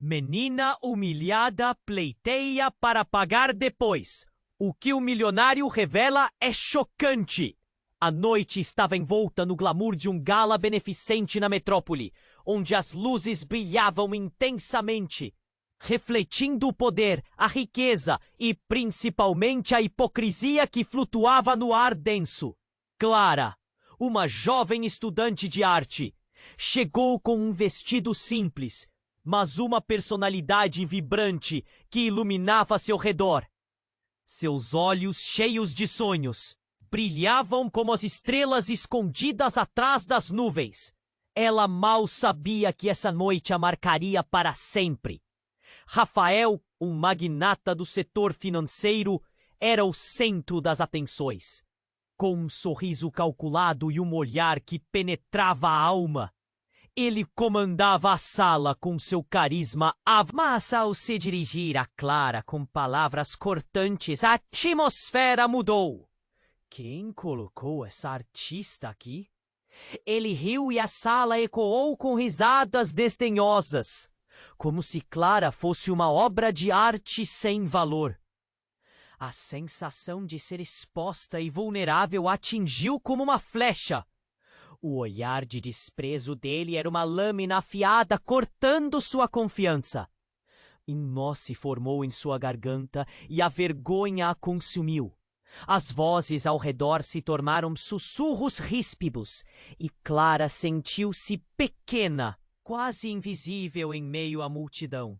Menina humilhada pleiteia para pagar depois. O que o milionário revela é chocante. A noite estava envolta no glamour de um gala beneficente na metrópole, onde as luzes brilhavam intensamente, refletindo o poder, a riqueza e, principalmente, a hipocrisia que flutuava no ar denso. Clara, uma jovem estudante de arte, chegou com um vestido simples, mas uma personalidade vibrante que iluminava seu redor. Seus olhos cheios de sonhos brilhavam como as estrelas escondidas atrás das nuvens. Ela mal sabia que essa noite a marcaria para sempre. Rafael, um magnata do setor financeiro, era o centro das atenções. Com um sorriso calculado e um olhar que penetrava a alma, ele comandava a sala com seu carisma. Mas ao se dirigir a Clara com palavras cortantes, a atmosfera mudou. Quem colocou essa artista aqui? Ele riu e a sala ecoou com risadas desdenhosas, como se Clara fosse uma obra de arte sem valor. A sensação de ser exposta e vulnerável atingiu como uma flecha. O olhar de desprezo dele era uma lâmina afiada cortando sua confiança. Um nó se formou em sua garganta e a vergonha a consumiu. As vozes ao redor se tornaram sussurros ríspidos e Clara sentiu-se pequena, quase invisível em meio à multidão.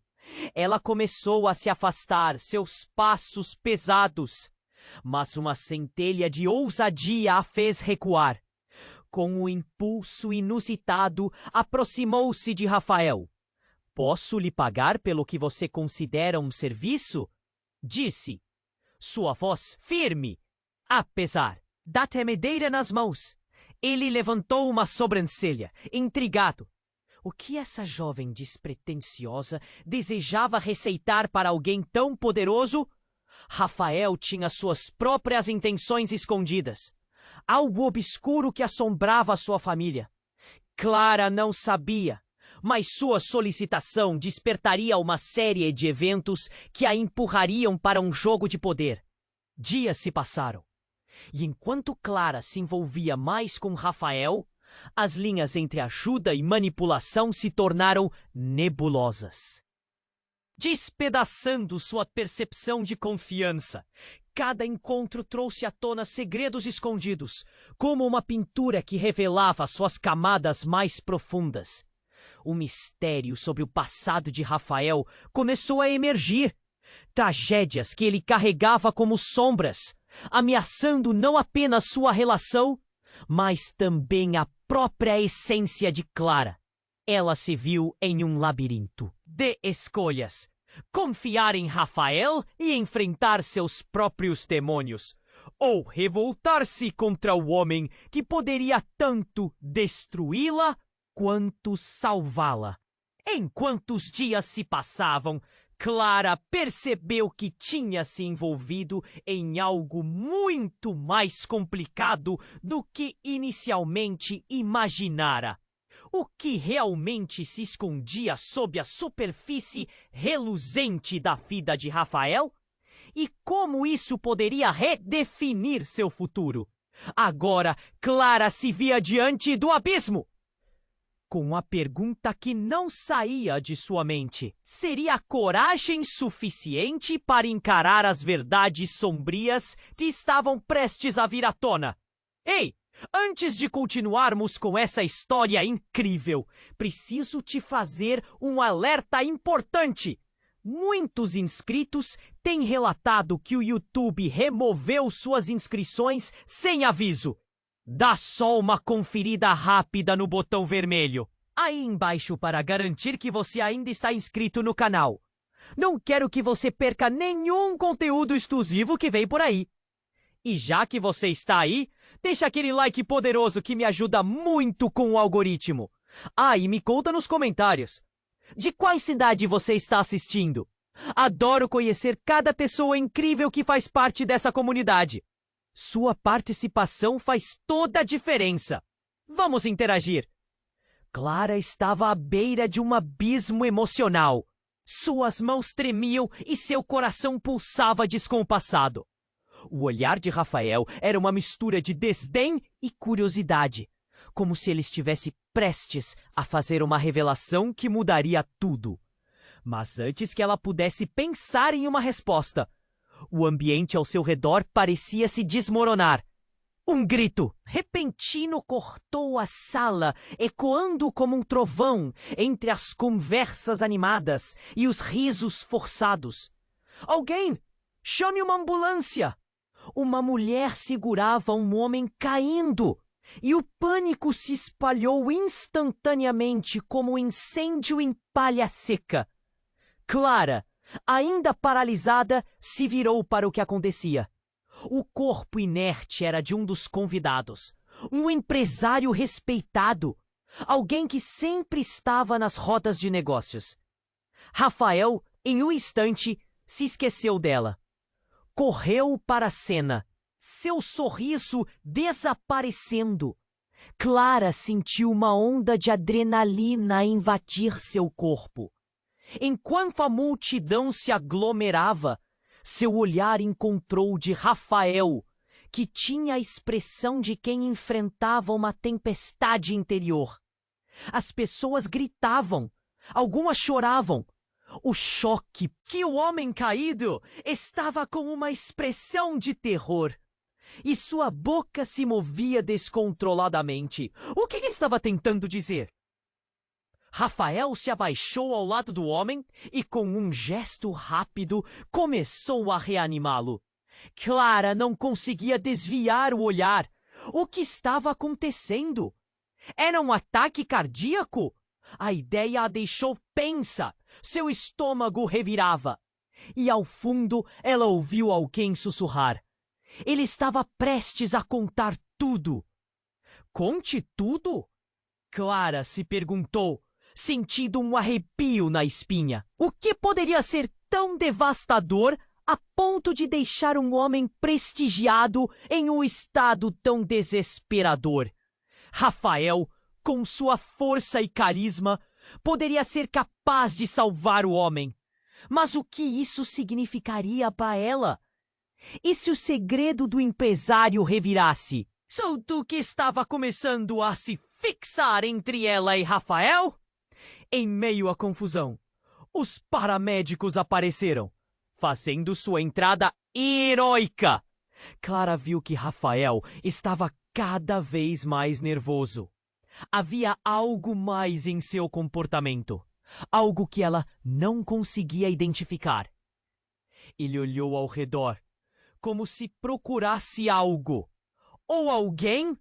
Ela começou a se afastar, seus passos pesados, mas uma centelha de ousadia a fez recuar. Com um impulso inusitado, aproximou-se de Rafael. "Posso lhe pagar pelo que você considera um serviço?" disse. Sua voz firme, apesar da tremedeira nas mãos. Ele levantou uma sobrancelha, intrigado. O que essa jovem despretensiosa desejava receitar para alguém tão poderoso? Rafael tinha suas próprias intenções escondidas. Algo obscuro que assombrava a sua família. Clara não sabia, mas sua solicitação despertaria uma série de eventos que a empurrariam para um jogo de poder. Dias se passaram, e enquanto Clara se envolvia mais com Rafael, as linhas entre ajuda e manipulação se tornaram nebulosas, despedaçando sua percepção de confiança. Cada encontro trouxe à tona segredos escondidos, como uma pintura que revelava suas camadas mais profundas. O mistério sobre o passado de Rafael começou a emergir. Tragédias que ele carregava como sombras, ameaçando não apenas sua relação, mas também a própria essência de Clara. Ela se viu em um labirinto de escolhas. Confiar em Rafael e enfrentar seus próprios demônios, ou revoltar-se contra o homem que poderia tanto destruí-la quanto salvá-la. Enquanto os dias se passavam, Clara percebeu que tinha se envolvido em algo muito mais complicado do que inicialmente imaginara. O que realmente se escondia sob a superfície reluzente da vida de Rafael? E como isso poderia redefinir seu futuro? Agora, Clara se via diante do abismo, com a pergunta que não saía de sua mente. Seria coragem suficiente para encarar as verdades sombrias que estavam prestes a vir à tona? Ei! Antes de continuarmos com essa história incrível, preciso te fazer um alerta importante. Muitos inscritos têm relatado que o YouTube removeu suas inscrições sem aviso. Dá só uma conferida rápida no botão vermelho aí embaixo para garantir que você ainda está inscrito no canal. Não quero que você perca nenhum conteúdo exclusivo que vem por aí. E já que você está aí, deixa aquele like poderoso que me ajuda muito com o algoritmo. E me conta nos comentários. De qual cidade você está assistindo? Adoro conhecer cada pessoa incrível que faz parte dessa comunidade. Sua participação faz toda a diferença. Vamos interagir. Clara estava à beira de um abismo emocional. Suas mãos tremiam e seu coração pulsava descompassado. O olhar de Rafael era uma mistura de desdém e curiosidade, como se ele estivesse prestes a fazer uma revelação que mudaria tudo. Mas antes que ela pudesse pensar em uma resposta, o ambiente ao seu redor parecia se desmoronar. Um grito repentino cortou a sala, ecoando como um trovão entre as conversas animadas e os risos forçados. Alguém! Chame uma ambulância! Uma mulher segurava um homem caindo, e o pânico se espalhou instantaneamente como um incêndio em palha seca. Clara, ainda paralisada, se virou para o que acontecia. O corpo inerte era de um dos convidados, um empresário respeitado, alguém que sempre estava nas rodas de negócios. Rafael, em um instante, se esqueceu dela. Correu para a cena, seu sorriso desaparecendo. Clara sentiu uma onda de adrenalina invadir seu corpo. Enquanto a multidão se aglomerava, seu olhar encontrou o de Rafael, que tinha a expressão de quem enfrentava uma tempestade interior. As pessoas gritavam, algumas choravam. O choque que o homem caído estava com uma expressão de terror. E sua boca se movia descontroladamente. O que ele estava tentando dizer? Rafael se abaixou ao lado do homem e, com um gesto rápido, começou a reanimá-lo. Clara não conseguia desviar o olhar. O que estava acontecendo? Era um ataque cardíaco? A ideia a deixou tensa. Seu estômago revirava. E ao fundo ela ouviu alguém sussurrar. Ele estava prestes a contar tudo. Conte tudo? Clara se perguntou, sentindo um arrepio na espinha. O que poderia ser tão devastador a ponto de deixar um homem prestigiado em um estado tão desesperador? Rafael, com sua força e carisma, poderia ser capaz de salvar o homem. Mas o que isso significaria para ela? E se o segredo do empresário revirasse? Sou tu que estava começando a se fixar entre ela e Rafael? Em meio à confusão, os paramédicos apareceram, fazendo sua entrada heróica. Clara viu que Rafael estava cada vez mais nervoso. Havia algo mais em seu comportamento, algo que ela não conseguia identificar. Ele olhou ao redor, como se procurasse algo ou alguém.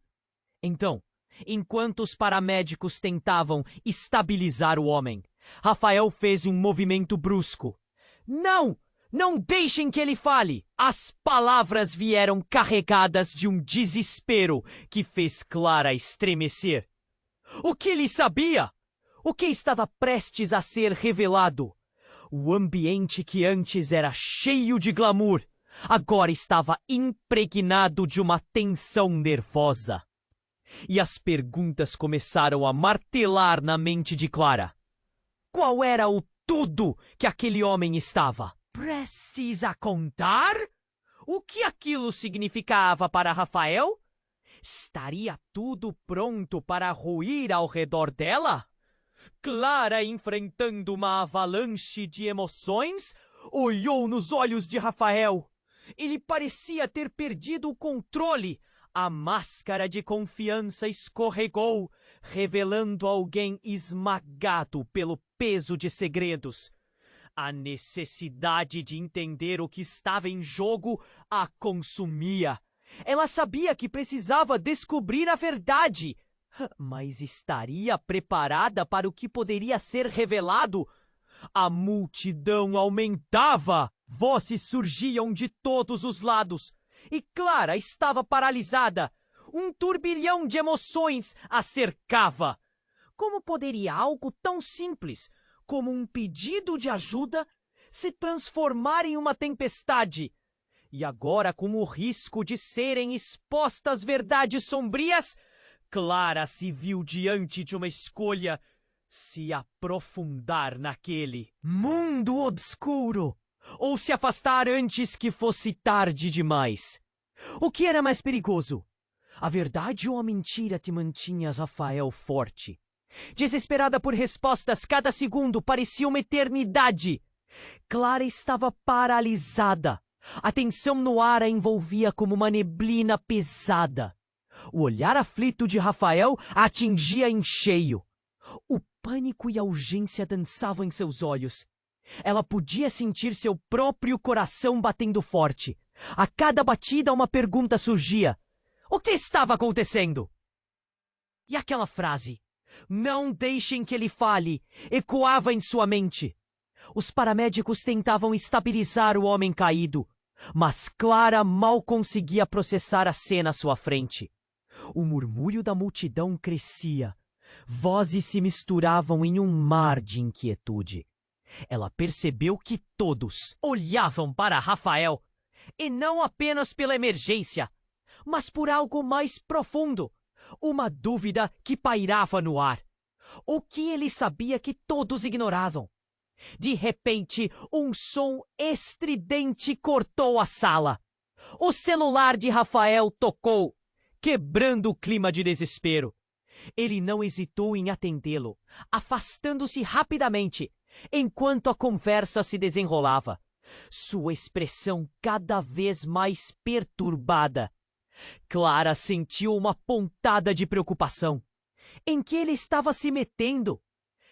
Então, enquanto os paramédicos tentavam estabilizar o homem, Rafael fez um movimento brusco. Não! Não deixem que ele fale! As palavras vieram carregadas de um desespero que fez Clara estremecer. O que ele sabia? O que estava prestes a ser revelado? O ambiente que antes era cheio de glamour, agora estava impregnado de uma tensão nervosa. E as perguntas começaram a martelar na mente de Clara. Qual era o tudo que aquele homem estava prestes a contar? O que aquilo significava para Rafael? Estaria tudo pronto para ruir ao redor dela? Clara, enfrentando uma avalanche de emoções, olhou nos olhos de Rafael. Ele parecia ter perdido o controle. A máscara de confiança escorregou, revelando alguém esmagado pelo peso de segredos. A necessidade de entender o que estava em jogo a consumia. Ela sabia que precisava descobrir a verdade, mas estaria preparada para o que poderia ser revelado? A multidão aumentava, vozes surgiam de todos os lados, e Clara estava paralisada. Um turbilhão de emoções a cercava. Como poderia algo tão simples como um pedido de ajuda se transformar em uma tempestade? E agora, com o risco de serem expostas verdades sombrias, Clara se viu diante de uma escolha. se aprofundar naquele mundo obscuro ou se afastar antes que fosse tarde demais? O que era mais perigoso? A verdade ou a mentira te mantinha Rafael forte? Desesperada por respostas, cada segundo parecia uma eternidade. Clara estava paralisada. A tensão no ar a envolvia como uma neblina pesada. O olhar aflito de Rafael a atingia em cheio. O pânico e a urgência dançavam em seus olhos. Ela podia sentir seu próprio coração batendo forte. A cada batida uma pergunta surgia. O que estava acontecendo? E aquela frase, "Não deixem que ele fale", ecoava em sua mente. Os paramédicos tentavam estabilizar o homem caído, mas Clara mal conseguia processar a cena à sua frente. O murmúrio da multidão crescia. Vozes se misturavam em um mar de inquietude. Ela percebeu que todos olhavam para Rafael, e não apenas pela emergência, mas por algo mais profundo. Uma dúvida que pairava no ar. O que ele sabia que todos ignoravam? De repente, um som estridente cortou a sala. O celular de Rafael tocou, quebrando o clima de desespero. Ele não hesitou em atendê-lo, afastando-se rapidamente, enquanto a conversa se desenrolava. Sua expressão cada vez mais perturbada. Clara sentiu uma pontada de preocupação. Em que ele estava se metendo?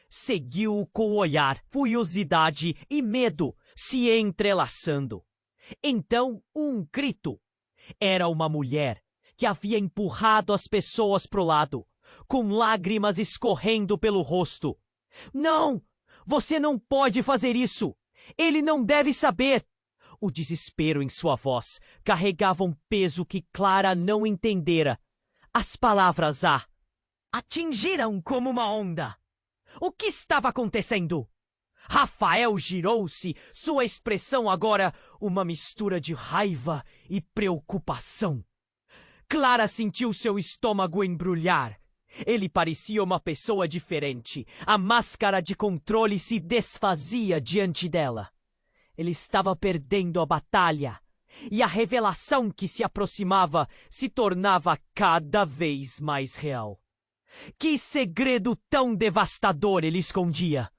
Seguiu-o com o olhar, curiosidade e medo se entrelaçando. Então, um grito. Era uma mulher que havia empurrado as pessoas pro lado, com lágrimas escorrendo pelo rosto. "Não! Você não pode fazer isso! Ele não deve saber!" O desespero em sua voz carregava um peso que Clara não entendera. As palavras a atingiram como uma onda. O que estava acontecendo? Rafael girou-se, sua expressão agora uma mistura de raiva e preocupação. Clara sentiu seu estômago embrulhar. Ele parecia uma pessoa diferente. A máscara de controle se desfazia diante dela. Ele estava perdendo a batalha, e a revelação que se aproximava se tornava cada vez mais real. Que segredo tão devastador ele escondia!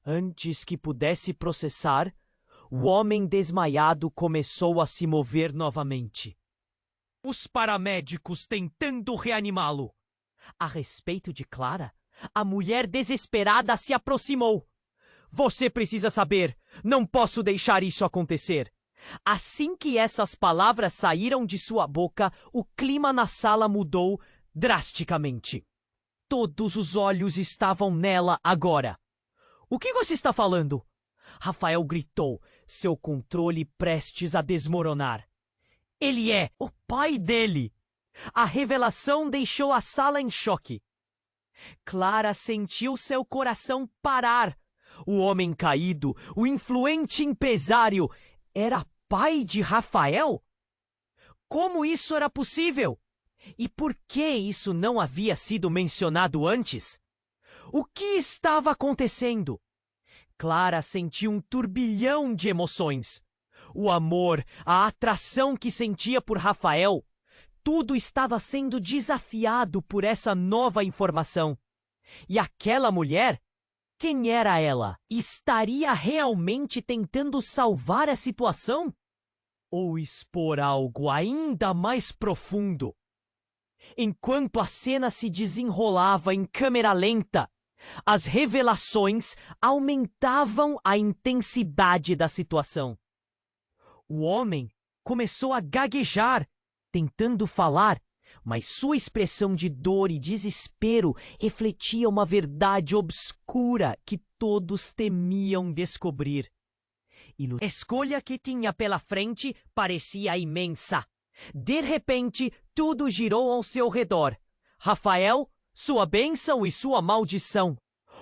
Antes que pudesse processar, o homem desmaiado começou a se mover novamente. Os paramédicos tentando reanimá-lo. A respeito de Clara, a mulher desesperada se aproximou. "Você precisa saber, não posso deixar isso acontecer." Assim que essas palavras saíram de sua boca, o clima na sala mudou drasticamente. Todos os olhos estavam nela agora. "O que você está falando?" Rafael gritou, seu controle prestes a desmoronar. "Ele é o pai dele!" A revelação deixou a sala em choque. Clara sentiu seu coração parar. O homem caído, o influente empresário, era pai de Rafael? Como isso era possível? E por que isso não havia sido mencionado antes? O que estava acontecendo? Clara sentiu um turbilhão de emoções. O amor, a atração que sentia por Rafael, tudo estava sendo desafiado por essa nova informação. E aquela mulher? Quem era ela? Estaria realmente tentando salvar a situação? Ou expor algo ainda mais profundo? Enquanto a cena se desenrolava em câmera lenta, as revelações aumentavam a intensidade da situação. O homem começou a gaguejar, tentando falar, mas sua expressão de dor e desespero refletia uma verdade obscura que todos temiam descobrir. E a escolha que tinha pela frente parecia imensa. De repente, tudo girou ao seu redor. Rafael, sua bênção e sua maldição.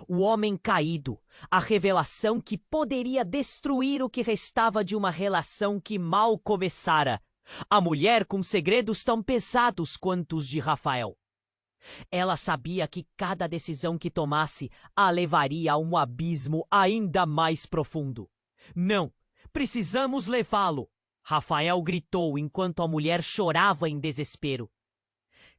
O homem caído, a revelação que poderia destruir o que restava de uma relação que mal começara. A mulher com segredos tão pesados quanto os de Rafael. Ela sabia que cada decisão que tomasse a levaria a um abismo ainda mais profundo. Não, precisamos levá-lo! Rafael gritou enquanto a mulher chorava em desespero.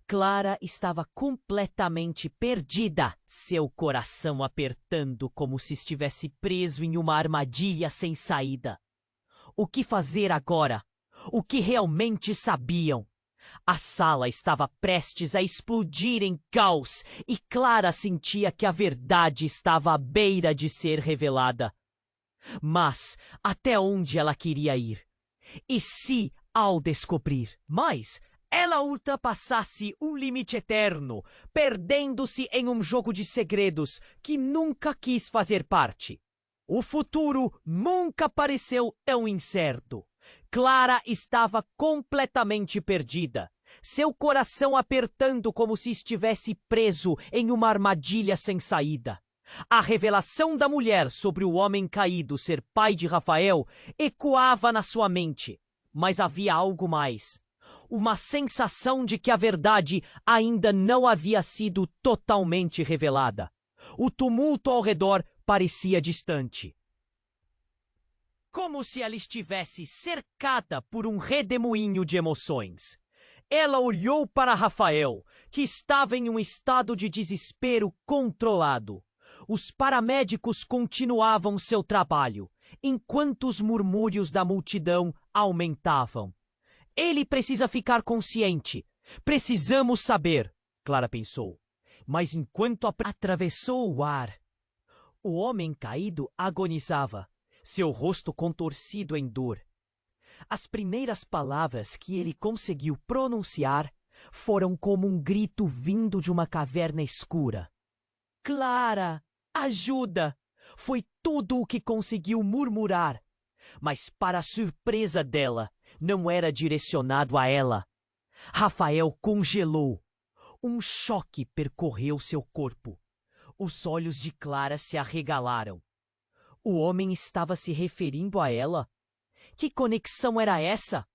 Clara estava completamente perdida, seu coração apertando como se estivesse preso em uma armadilha sem saída. O que fazer agora? O que realmente sabiam? A sala estava prestes a explodir em caos e Clara sentia que a verdade estava à beira de ser revelada. Mas até onde ela queria ir? E se, ao descobrir mais, ela ultrapassasse um limite eterno, perdendo-se em um jogo de segredos que nunca quis fazer parte? O futuro nunca pareceu tão incerto. Clara estava completamente perdida, seu coração apertando como se estivesse preso em uma armadilha sem saída. A revelação da mulher sobre o homem caído ser pai de Rafael ecoava na sua mente, mas havia algo mais. Uma sensação de que a verdade ainda não havia sido totalmente revelada. O tumulto ao redor parecia distante. Como se ela estivesse cercada por um redemoinho de emoções. Ela olhou para Rafael, que estava em um estado de desespero controlado. Os paramédicos continuavam seu trabalho, enquanto os murmúrios da multidão aumentavam. Ele precisa ficar consciente. Precisamos saber, Clara pensou. Mas enquanto atravessou o ar, o homem caído agonizava, seu rosto contorcido em dor. As primeiras palavras que ele conseguiu pronunciar foram como um grito vindo de uma caverna escura. Clara, ajuda! Foi tudo o que conseguiu murmurar. Mas, para a surpresa dela, não era direcionado a ela. Rafael congelou. Um choque percorreu seu corpo. Os olhos de Clara se arregalaram. O homem estava se referindo a ela? Que conexão era essa?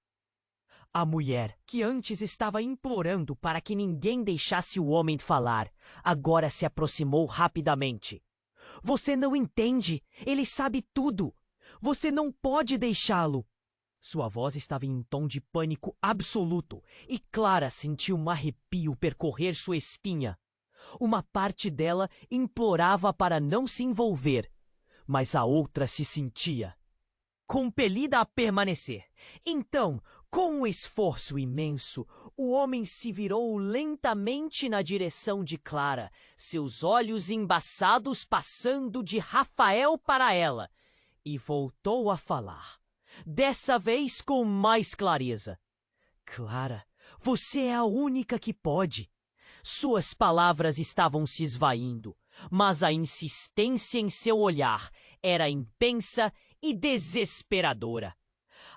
A mulher, que antes estava implorando para que ninguém deixasse o homem falar, agora se aproximou rapidamente. Você não entende. Ele sabe tudo. Você não pode deixá-lo. Sua voz estava em um tom de pânico absoluto e Clara sentiu um arrepio percorrer sua espinha. Uma parte dela implorava para não se envolver, mas a outra se sentia compelida a permanecer. Então, com um esforço imenso, o homem se virou lentamente na direção de Clara, seus olhos embaçados passando de Rafael para ela, e voltou a falar, dessa vez com mais clareza. Clara, você é a única que pode. Suas palavras estavam se esvaindo, mas a insistência em seu olhar era intensa e desesperadora.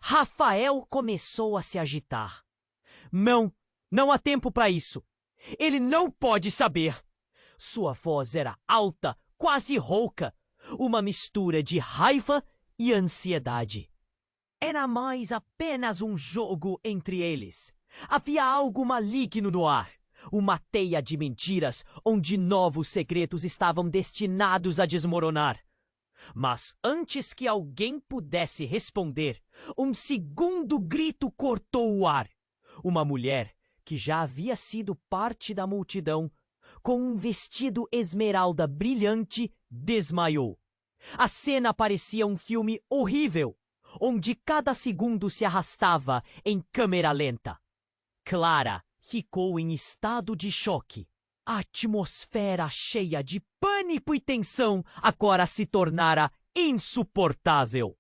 Rafael começou a se agitar. Não, não há tempo para isso. Ele não pode saber. Sua voz era alta, quase rouca, uma mistura de raiva e ansiedade. Era mais apenas um jogo entre eles. Havia algo maligno no ar. Uma teia de mentiras onde novos segredos estavam destinados a desmoronar. Mas antes que alguém pudesse responder, um segundo grito cortou o ar. Uma mulher, que já havia sido parte da multidão, com um vestido esmeralda brilhante, desmaiou. A cena parecia um filme horrível, onde cada segundo se arrastava em câmera lenta. Clara ficou em estado de choque. A atmosfera cheia de pânico e tensão agora se tornara insuportável.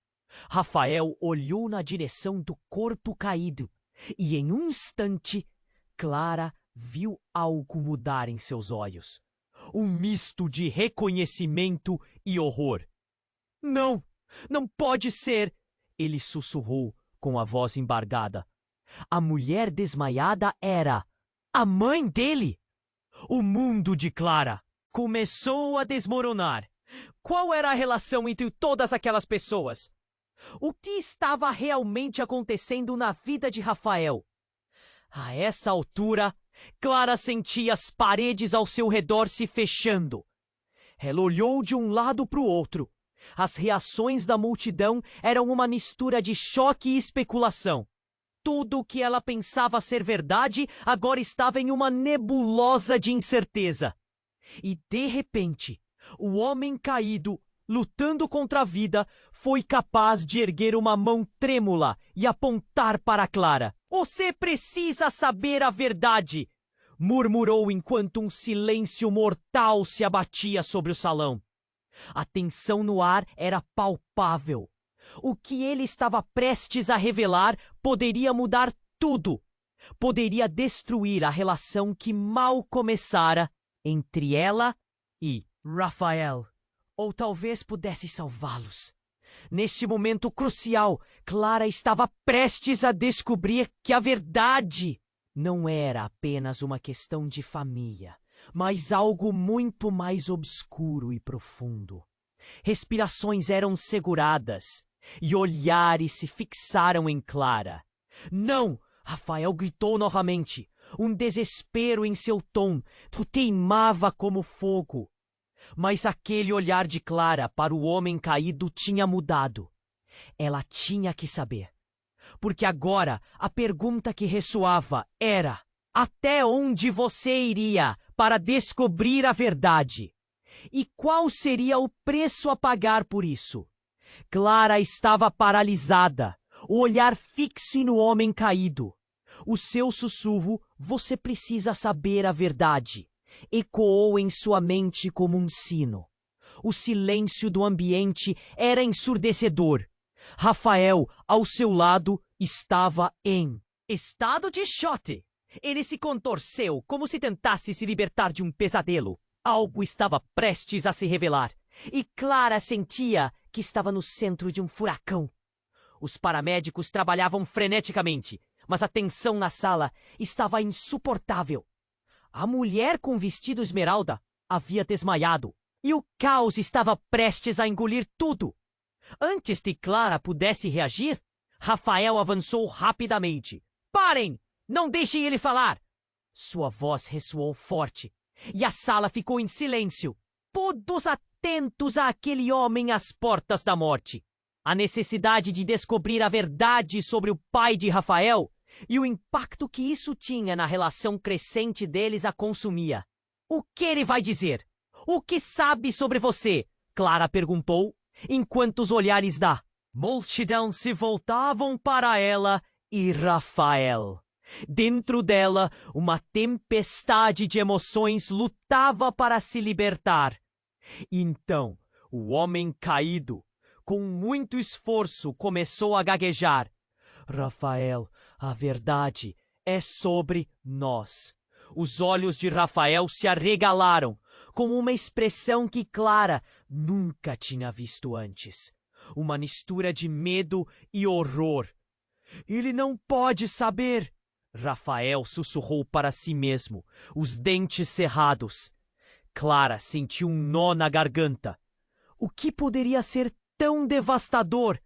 Rafael olhou na direção do corpo caído e, em um instante, Clara viu algo mudar em seus olhos. Um misto de reconhecimento e horror. Não, não pode ser! Ele sussurrou com a voz embargada. A mulher desmaiada era a mãe dele! O mundo de Clara começou a desmoronar. Qual era a relação entre todas aquelas pessoas? O que estava realmente acontecendo na vida de Rafael? A essa altura, Clara sentia as paredes ao seu redor se fechando. Ela olhou de um lado para o outro. As reações da multidão eram uma mistura de choque e especulação. Tudo o que ela pensava ser verdade agora estava em uma nebulosa de incerteza. E, de repente, o homem caído, lutando contra a vida, foi capaz de erguer uma mão trêmula e apontar para Clara. "Você precisa saber a verdade!" murmurou enquanto um silêncio mortal se abatia sobre o salão. A tensão no ar era palpável. O que ele estava prestes a revelar poderia mudar tudo. Poderia destruir a relação que mal começara entre ela e Rafael. Ou talvez pudesse salvá-los. Neste momento crucial, Clara estava prestes a descobrir que a verdade não era apenas uma questão de família, mas algo muito mais obscuro e profundo. Respirações eram seguradas e olhares se fixaram em Clara. "Não!" Rafael gritou novamente. Um desespero em seu tom teimava como fogo. Mas aquele olhar de Clara para o homem caído tinha mudado. Ela tinha que saber. Porque agora a pergunta que ressoava era: até onde você iria para descobrir a verdade? E qual seria o preço a pagar por isso? Clara estava paralisada, o olhar fixo no homem caído. O seu sussurro, "Você precisa saber a verdade", ecoou em sua mente como um sino. O silêncio do ambiente era ensurdecedor. Rafael, ao seu lado, estava em estado de choque. Ele se contorceu como se tentasse se libertar de um pesadelo. Algo estava prestes a se revelar, e Clara sentia que estava no centro de um furacão. Os paramédicos trabalhavam freneticamente, mas a tensão na sala estava insuportável. A mulher com vestido esmeralda havia desmaiado, e o caos estava prestes a engolir tudo. Antes que Clara pudesse reagir, Rafael avançou rapidamente. "Parem! Não deixem ele falar!" Sua voz ressoou forte, e a sala ficou em silêncio, todos atentos àquele homem às portas da morte. A necessidade de descobrir a verdade sobre o pai de Rafael e o impacto que isso tinha na relação crescente deles a consumia. "O que ele vai dizer? O que sabe sobre você?" Clara perguntou, enquanto os olhares da multidão se voltavam para ela e Rafael. Dentro dela, uma tempestade de emoções lutava para se libertar. Então, o homem caído, com muito esforço, começou a gaguejar. "Rafael, a verdade é sobre nós." Os olhos de Rafael se arregalaram, com uma expressão que Clara nunca tinha visto antes. Uma mistura de medo e horror. "Ele não pode saber!" Rafael sussurrou para si mesmo, os dentes cerrados. Clara sentiu um nó na garganta. O que poderia ser tão devastador?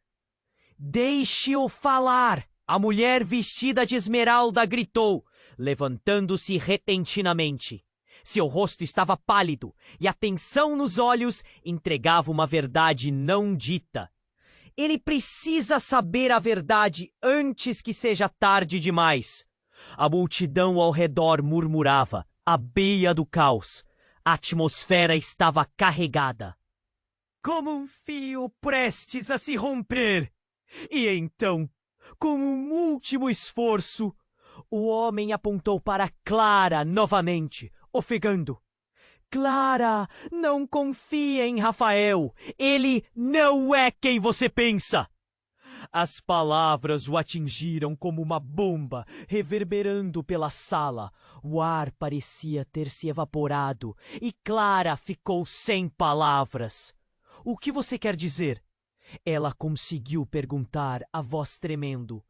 "Deixe-o falar!" A mulher vestida de esmeralda gritou, levantando-se repentinamente. Seu rosto estava pálido e a tensão nos olhos entregava uma verdade não dita. "Ele precisa saber a verdade antes que seja tarde demais." A multidão ao redor murmurava, à beira do caos. A atmosfera estava carregada. Como um fio prestes a se romper. E então, com um último esforço, o homem apontou para Clara novamente, ofegando. "Clara, não confie em Rafael. Ele não é quem você pensa." As palavras o atingiram como uma bomba, reverberando pela sala. O ar parecia ter se evaporado e Clara ficou sem palavras. "O que você quer dizer?" Ela conseguiu perguntar, a voz tremendo.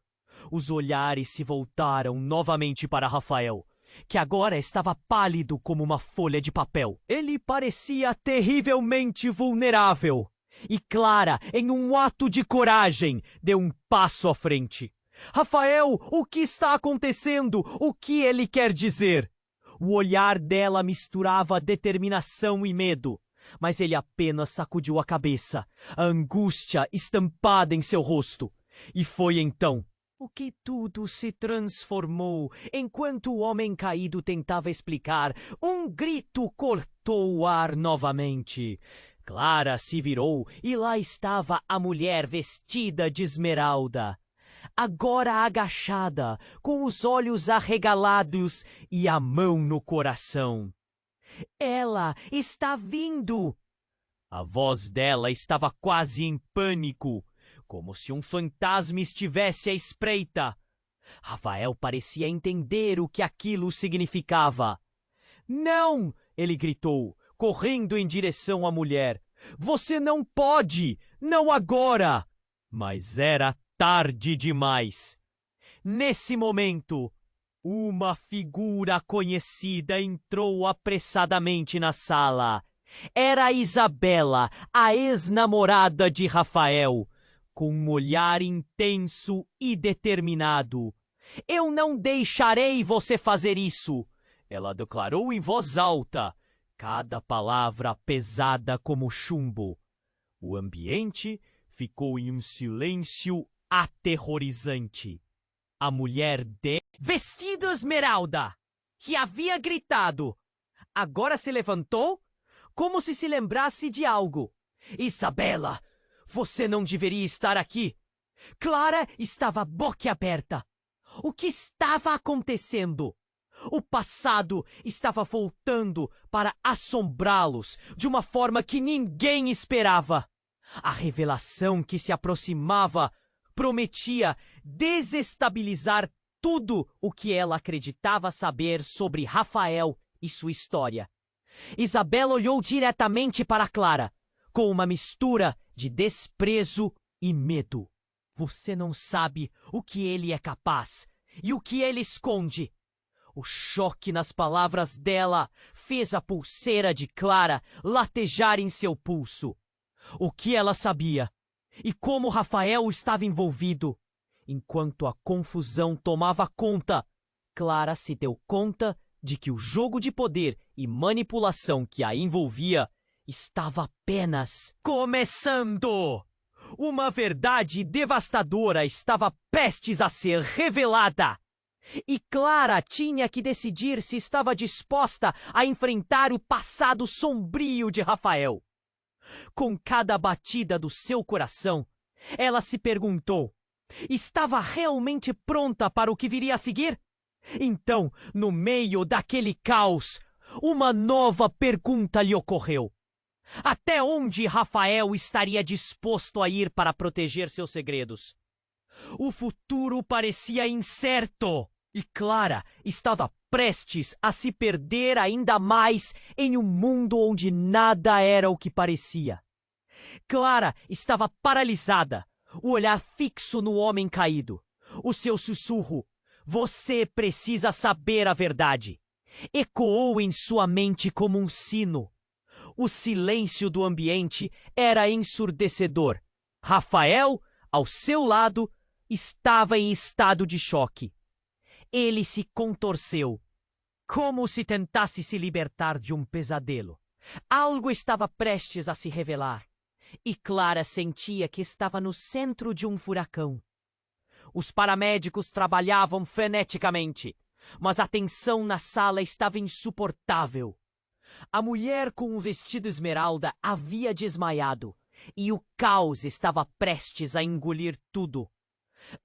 Os olhares se voltaram novamente para Rafael, que agora estava pálido como uma folha de papel. Ele parecia terrivelmente vulnerável. E Clara, em um ato de coragem, deu um passo à frente. Rafael, o que está acontecendo? O que ele quer dizer? O olhar dela misturava determinação e medo, mas ele apenas sacudiu a cabeça, a angústia estampada em seu rosto. E foi então que tudo se transformou. Enquanto o homem caído tentava explicar, um grito cortou o ar novamente. Clara se virou e lá estava a mulher vestida de esmeralda, agora agachada, com os olhos arregalados e a mão no coração. Ela está vindo! A voz dela estava quase em pânico, como se um fantasma estivesse à espreita. Rafael parecia entender o que aquilo significava. Não! Ele gritou, correndo em direção à mulher. Você não pode! Não agora! Mas era tarde demais. Nesse momento, uma figura conhecida entrou apressadamente na sala. Era Isabela, a ex-namorada de Rafael, com um olhar intenso e determinado. Eu não deixarei você fazer isso, ela declarou em voz alta, cada palavra pesada como chumbo. O ambiente ficou em um silêncio aterrorizante. A mulher vestido esmeralda, que havia gritado, agora se levantou, como se lembrasse de algo. Isabela, você não deveria estar aqui. Clara estava boquiaberta. O que estava acontecendo? O passado estava voltando para assombrá-los de uma forma que ninguém esperava. A revelação que se aproximava prometia desestabilizar tudo o que ela acreditava saber sobre Rafael e sua história. Isabela olhou diretamente para Clara, com uma mistura de desprezo e medo. Você não sabe o que ele é capaz e o que ele esconde. O choque nas palavras dela fez a pulseira de Clara latejar em seu pulso. O que ela sabia e como Rafael estava envolvido. Enquanto a confusão tomava conta, Clara se deu conta de que o jogo de poder e manipulação que a envolvia estava apenas começando. Uma verdade devastadora estava prestes a ser revelada. E Clara tinha que decidir se estava disposta a enfrentar o passado sombrio de Rafael. Com cada batida do seu coração, ela se perguntou: estava realmente pronta para o que viria a seguir? Então, no meio daquele caos, uma nova pergunta lhe ocorreu. Até onde Rafael estaria disposto a ir para proteger seus segredos? O futuro parecia incerto e Clara estava prestes a se perder ainda mais em um mundo onde nada era o que parecia. Clara estava paralisada, o olhar fixo no homem caído. O seu sussurro: você precisa saber a verdade, ecoou em sua mente como um sino. O silêncio do ambiente era ensurdecedor. Rafael, ao seu lado, estava em estado de choque. Ele se contorceu, como se tentasse se libertar de um pesadelo. Algo estava prestes a se revelar, e Clara sentia que estava no centro de um furacão. Os paramédicos trabalhavam freneticamente, mas a tensão na sala estava insuportável. A mulher com o vestido esmeralda havia desmaiado, e o caos estava prestes a engolir tudo.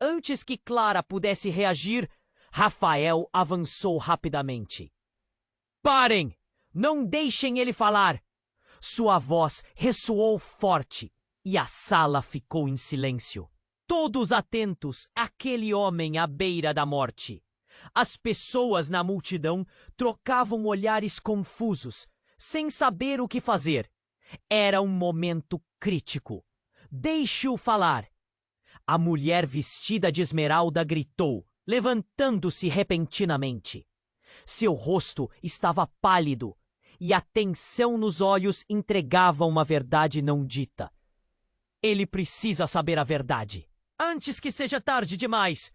Antes que Clara pudesse reagir, Rafael avançou rapidamente. Parem! Não deixem ele falar! Sua voz ressoou forte, e a sala ficou em silêncio. Todos atentos àquele homem à beira da morte. As pessoas na multidão trocavam olhares confusos, sem saber o que fazer. Era um momento crítico. Deixe-o falar. A mulher vestida de esmeralda gritou, levantando-se repentinamente. Seu rosto estava pálido, e a tensão nos olhos entregava uma verdade não dita. Ele precisa saber a verdade, antes que seja tarde demais.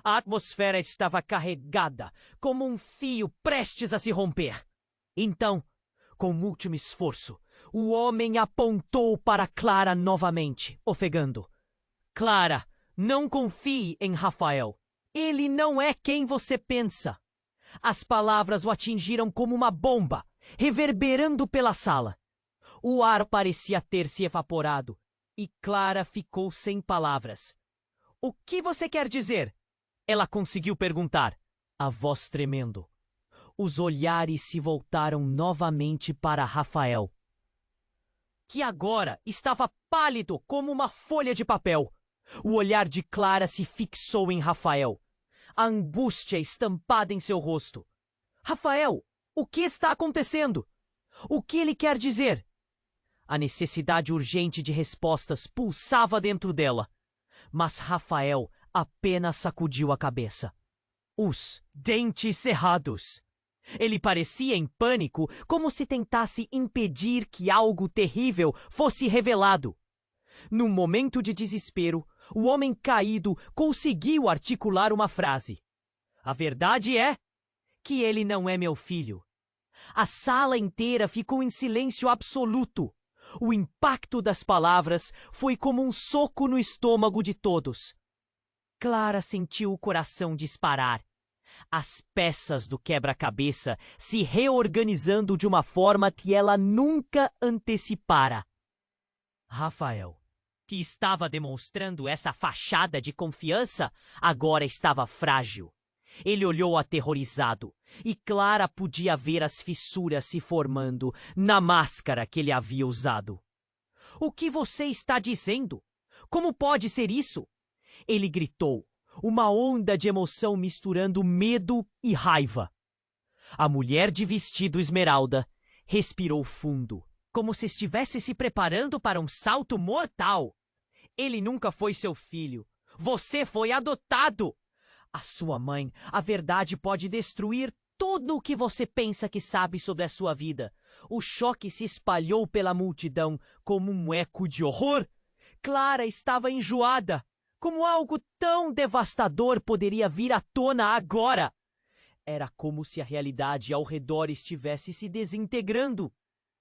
A atmosfera estava carregada, como um fio prestes a se romper. Então, com último esforço, o homem apontou para Clara novamente, ofegando. Clara, não confie em Rafael. Ele não é quem você pensa. As palavras o atingiram como uma bomba, reverberando pela sala. O ar parecia ter se evaporado e Clara ficou sem palavras. O que você quer dizer? Ela conseguiu perguntar, a voz tremendo. Os olhares se voltaram novamente para Rafael, que agora estava pálido como uma folha de papel. O olhar de Clara se fixou em Rafael, a angústia estampada em seu rosto. Rafael, o que está acontecendo? O que ele quer dizer? A necessidade urgente de respostas pulsava dentro dela, mas Rafael apenas sacudiu a cabeça. Os dentes cerrados. Ele parecia em pânico, como se tentasse impedir que algo terrível fosse revelado. Num momento de desespero, o homem caído conseguiu articular uma frase. A verdade é que ele não é meu filho. A sala inteira ficou em silêncio absoluto. O impacto das palavras foi como um soco no estômago de todos. Clara sentiu o coração disparar. As peças do quebra-cabeça se reorganizando de uma forma que ela nunca antecipara. Rafael, que estava demonstrando essa fachada de confiança, agora estava frágil. Ele olhou aterrorizado, e Clara podia ver as fissuras se formando na máscara que ele havia usado. — O que você está dizendo? Como pode ser isso? Ele gritou, uma onda de emoção misturando medo e raiva. A mulher de vestido esmeralda respirou fundo, como se estivesse se preparando para um salto mortal. Ele nunca foi seu filho. Você foi adotado. A sua mãe, a verdade pode destruir tudo o que você pensa que sabe sobre a sua vida. O choque se espalhou pela multidão como um eco de horror. Clara estava enjoada. Como algo tão devastador poderia vir à tona agora? Era como se a realidade ao redor estivesse se desintegrando.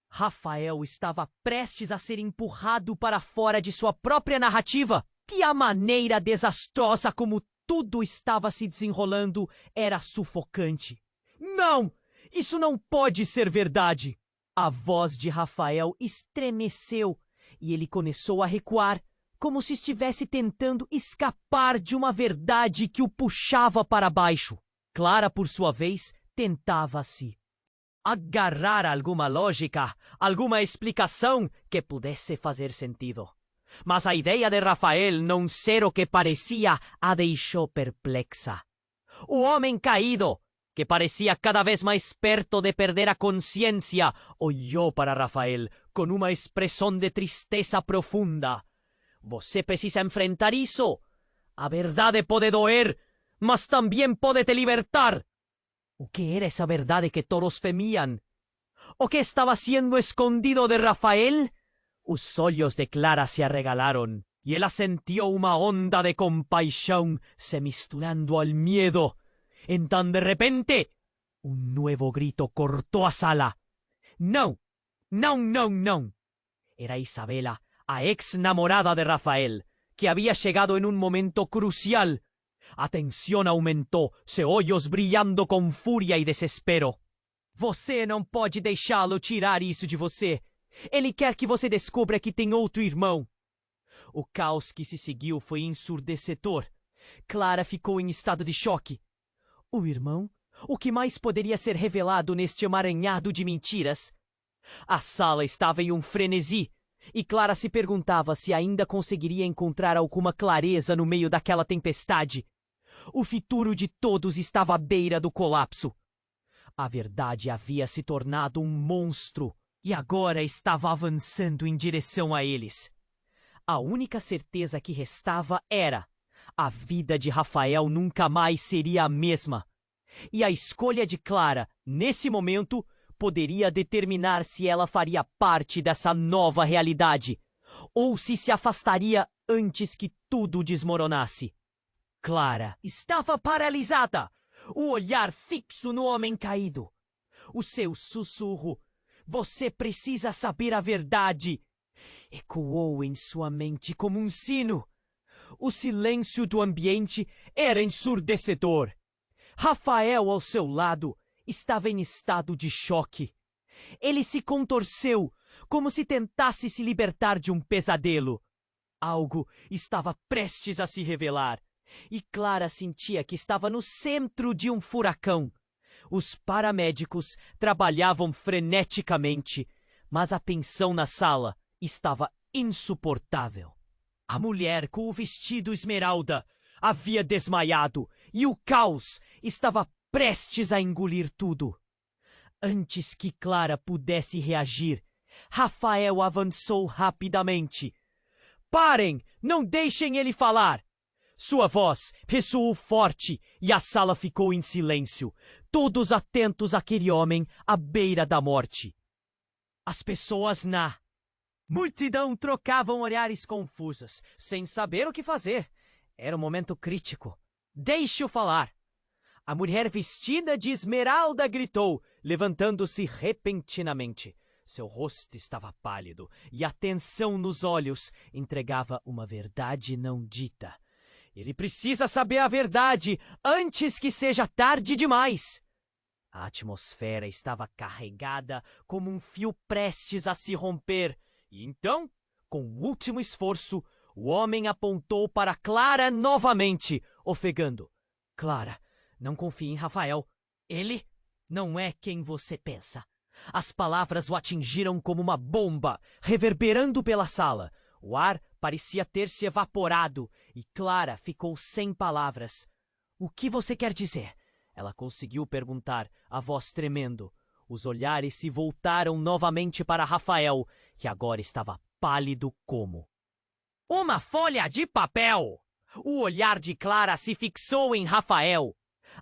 Rafael estava prestes a ser empurrado para fora de sua própria narrativa. E a maneira desastrosa como tudo estava se desenrolando era sufocante. Não! Isso não pode ser verdade! A voz de Rafael estremeceu e ele começou a recuar, como se estivesse tentando escapar de uma verdade que o puxava para baixo. Clara, por sua vez, tentava-se agarrar alguma lógica, alguma explicação que pudesse fazer sentido. Mas a ideia de Rafael não ser o que parecia a deixou perplexa. O homem caído, que parecia cada vez mais perto de perder a consciência, olhou para Rafael com uma expressão de tristeza profunda. Você precisa enfrentar isso. A verdade pode doer, mas também pode te libertar. O que era essa verdade que todos temían? O que estava sendo escondido de Rafael? Os olhos de Clara se arregalaron y ella sintió una onda de compasión se misturando al miedo. En tan de repente, un nuevo grito cortó a sala. No, no, no, no. Era Isabela, a ex namorada de Rafael, que había llegado en un momento crucial. A tensão aumentou, seus olhos brilhando com fúria e desespero. Você não pode deixá-lo tirar isso de você. Ele quer que você descubra que tem outro irmão. O caos que se seguiu foi ensurdecedor. Clara ficou em estado de choque. O irmão? O que mais poderia ser revelado neste emaranhado de mentiras? A sala estava em um frenesi, e Clara se perguntava se ainda conseguiria encontrar alguma clareza no meio daquela tempestade. O futuro de todos estava à beira do colapso. A verdade havia se tornado um monstro e agora estava avançando em direção a eles. A única certeza que restava era: a vida de Rafael nunca mais seria a mesma. E a escolha de Clara, nesse momento, poderia determinar se ela faria parte dessa nova realidade ou se afastaria antes que tudo desmoronasse. Clara estava paralisada, o olhar fixo no homem caído. O seu sussurro, "Você precisa saber a verdade", ecoou em sua mente como um sino. O silêncio do ambiente era ensurdecedor. Rafael, ao seu lado, estava em estado de choque. Ele se contorceu, como se tentasse se libertar de um pesadelo. Algo estava prestes a se revelar, e Clara sentia que estava no centro de um furacão. Os paramédicos trabalhavam freneticamente, mas a tensão na sala estava insuportável. A mulher com o vestido esmeralda havia desmaiado e o caos estava prestes a engolir tudo. Antes que Clara pudesse reagir, Rafael avançou rapidamente. "Parem! Não deixem ele falar!" Sua voz ressoou forte e a sala ficou em silêncio, todos atentos àquele homem à beira da morte. As pessoas na multidão trocavam olhares confusos, sem saber o que fazer. Era um momento crítico. "Deixe-o falar!" A mulher vestida de esmeralda gritou, levantando-se repentinamente. Seu rosto estava pálido e a tensão nos olhos entregava uma verdade não dita. "Ele precisa saber a verdade antes que seja tarde demais!" A atmosfera estava carregada como um fio prestes a se romper. E então, com o último esforço, o homem apontou para Clara novamente, ofegando. "Clara, não confie em Rafael. Ele não é quem você pensa." As palavras o atingiram como uma bomba, reverberando pela sala. O ar parecia ter se evaporado e Clara ficou sem palavras. "O que você quer dizer?" Ela conseguiu perguntar, a voz tremendo. Os olhares se voltaram novamente para Rafael, que agora estava pálido como uma folha de papel. O olhar de Clara se fixou em Rafael,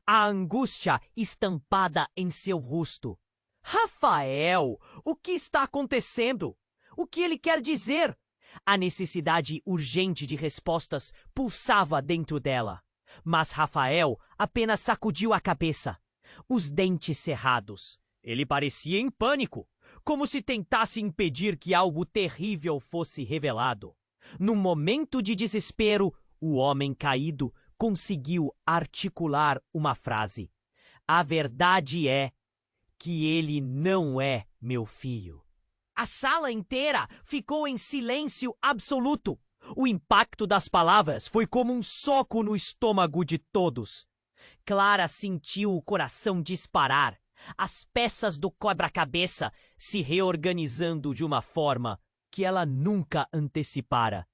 a angústia estampada em seu rosto. "Rafael, o que está acontecendo? O que ele quer dizer?" A necessidade urgente de respostas pulsava dentro dela. Mas Rafael apenas sacudiu a cabeça, os dentes cerrados. Ele parecia em pânico, como se tentasse impedir que algo terrível fosse revelado. Num momento de desespero, o homem caído conseguiu articular uma frase. "A verdade é que ele não é meu filho." A sala inteira ficou em silêncio absoluto. O impacto das palavras foi como um soco no estômago de todos. Clara sentiu o coração disparar, as peças do quebra-cabeça se reorganizando de uma forma que ela nunca antecipara.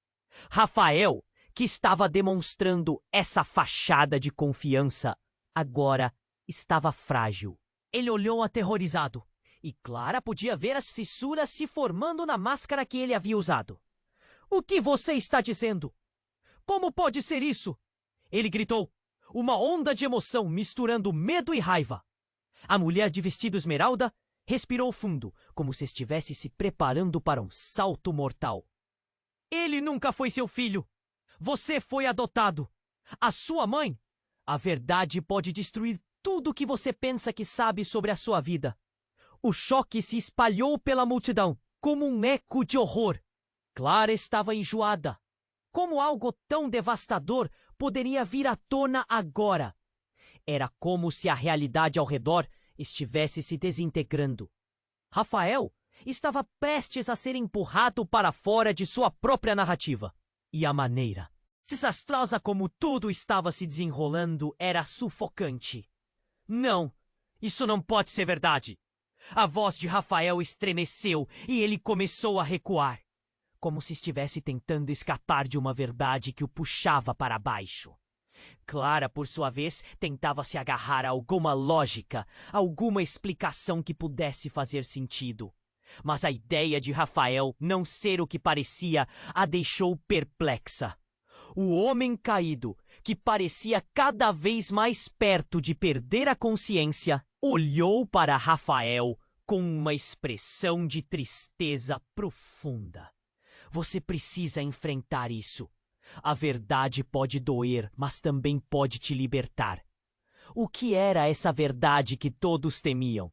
Rafael, que estava demonstrando essa fachada de confiança, agora estava frágil. Ele olhou aterrorizado, e Clara podia ver as fissuras se formando na máscara que ele havia usado. "O que você está dizendo? Como pode ser isso?" Ele gritou, uma onda de emoção misturando medo e raiva. A mulher de vestido esmeralda respirou fundo, como se estivesse se preparando para um salto mortal. "Ele nunca foi seu filho. Você foi adotado. A sua mãe? A verdade pode destruir tudo o que você pensa que sabe sobre a sua vida." O choque se espalhou pela multidão, como um eco de horror. Clara estava enjoada. Como algo tão devastador poderia vir à tona agora? Era como se a realidade ao redor estivesse se desintegrando. Rafael estava prestes a ser empurrado para fora de sua própria narrativa. E a maneira desastrosa como tudo estava se desenrolando era sufocante. "Não, isso não pode ser verdade." A voz de Rafael estremeceu e ele começou a recuar, como se estivesse tentando escapar de uma verdade que o puxava para baixo. Clara, por sua vez, tentava se agarrar a alguma lógica, alguma explicação que pudesse fazer sentido. Mas a ideia de Rafael não ser o que parecia a deixou perplexa. O homem caído, que parecia cada vez mais perto de perder a consciência, olhou para Rafael com uma expressão de tristeza profunda. "Você precisa enfrentar isso. A verdade pode doer, mas também pode te libertar. O que era essa verdade que todos temiam?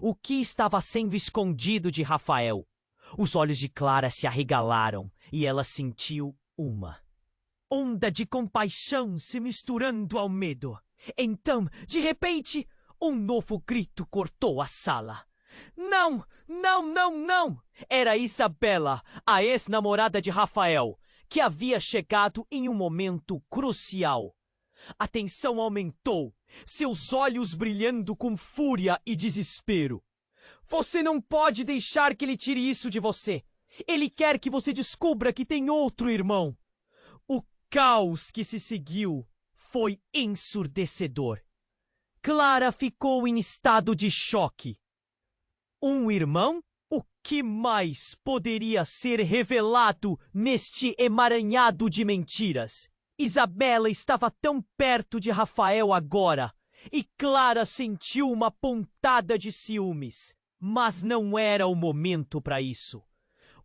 O que estava sendo escondido de Rafael? Os olhos de Clara se arregalaram e ela sentiu uma onda de compaixão se misturando ao medo. Então, de repente, um novo grito cortou a sala. Não, não, não, não! Era Isabela, a ex-namorada de Rafael, que havia chegado em um momento crucial. A tensão aumentou, seus olhos brilhando com fúria e desespero. Você não pode deixar que ele tire isso de você. Ele quer que você descubra que tem outro irmão. O caos que se seguiu foi ensurdecedor. Clara ficou em estado de choque. Um irmão? O que mais poderia ser revelado neste emaranhado de mentiras? Isabela estava tão perto de Rafael agora, e Clara sentiu uma pontada de ciúmes. Mas não era o momento para isso.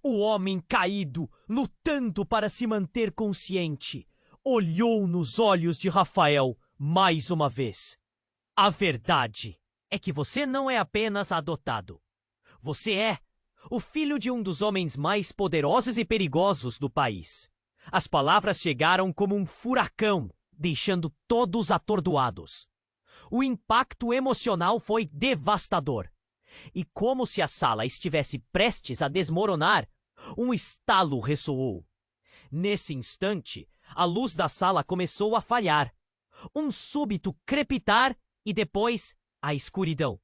O homem caído, lutando para se manter consciente, olhou nos olhos de Rafael mais uma vez. A verdade é que você não é apenas adotado. Você é o filho de um dos homens mais poderosos e perigosos do país. As palavras chegaram como um furacão, deixando todos atordoados. O impacto emocional foi devastador. E como se a sala estivesse prestes a desmoronar, um estalo ressoou. Nesse instante, a luz da sala começou a falhar. Um súbito crepitar e depois a escuridão.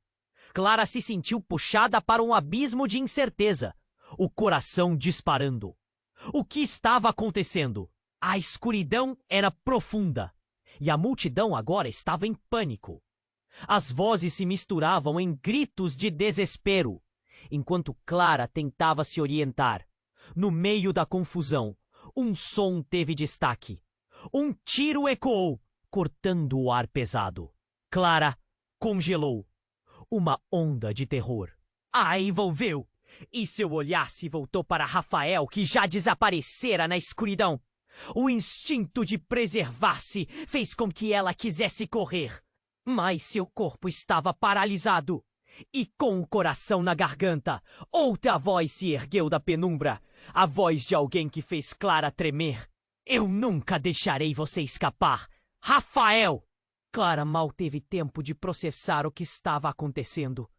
Clara se sentiu puxada para um abismo de incerteza, o coração disparando. O que estava acontecendo? A escuridão era profunda e a multidão agora estava em pânico. As vozes se misturavam em gritos de desespero, enquanto Clara tentava se orientar. No meio da confusão, um som teve destaque. Um tiro ecoou, cortando o ar pesado. Clara congelou. Uma onda de terror a envolveu, e seu olhar se voltou para Rafael, que já desaparecera na escuridão. O instinto de preservar-se fez com que ela quisesse correr, mas seu corpo estava paralisado. E com o coração na garganta, outra voz se ergueu da penumbra, a voz de alguém que fez Clara tremer. Eu nunca deixarei você escapar, Rafael! Clara mal teve tempo de processar o que estava acontecendo.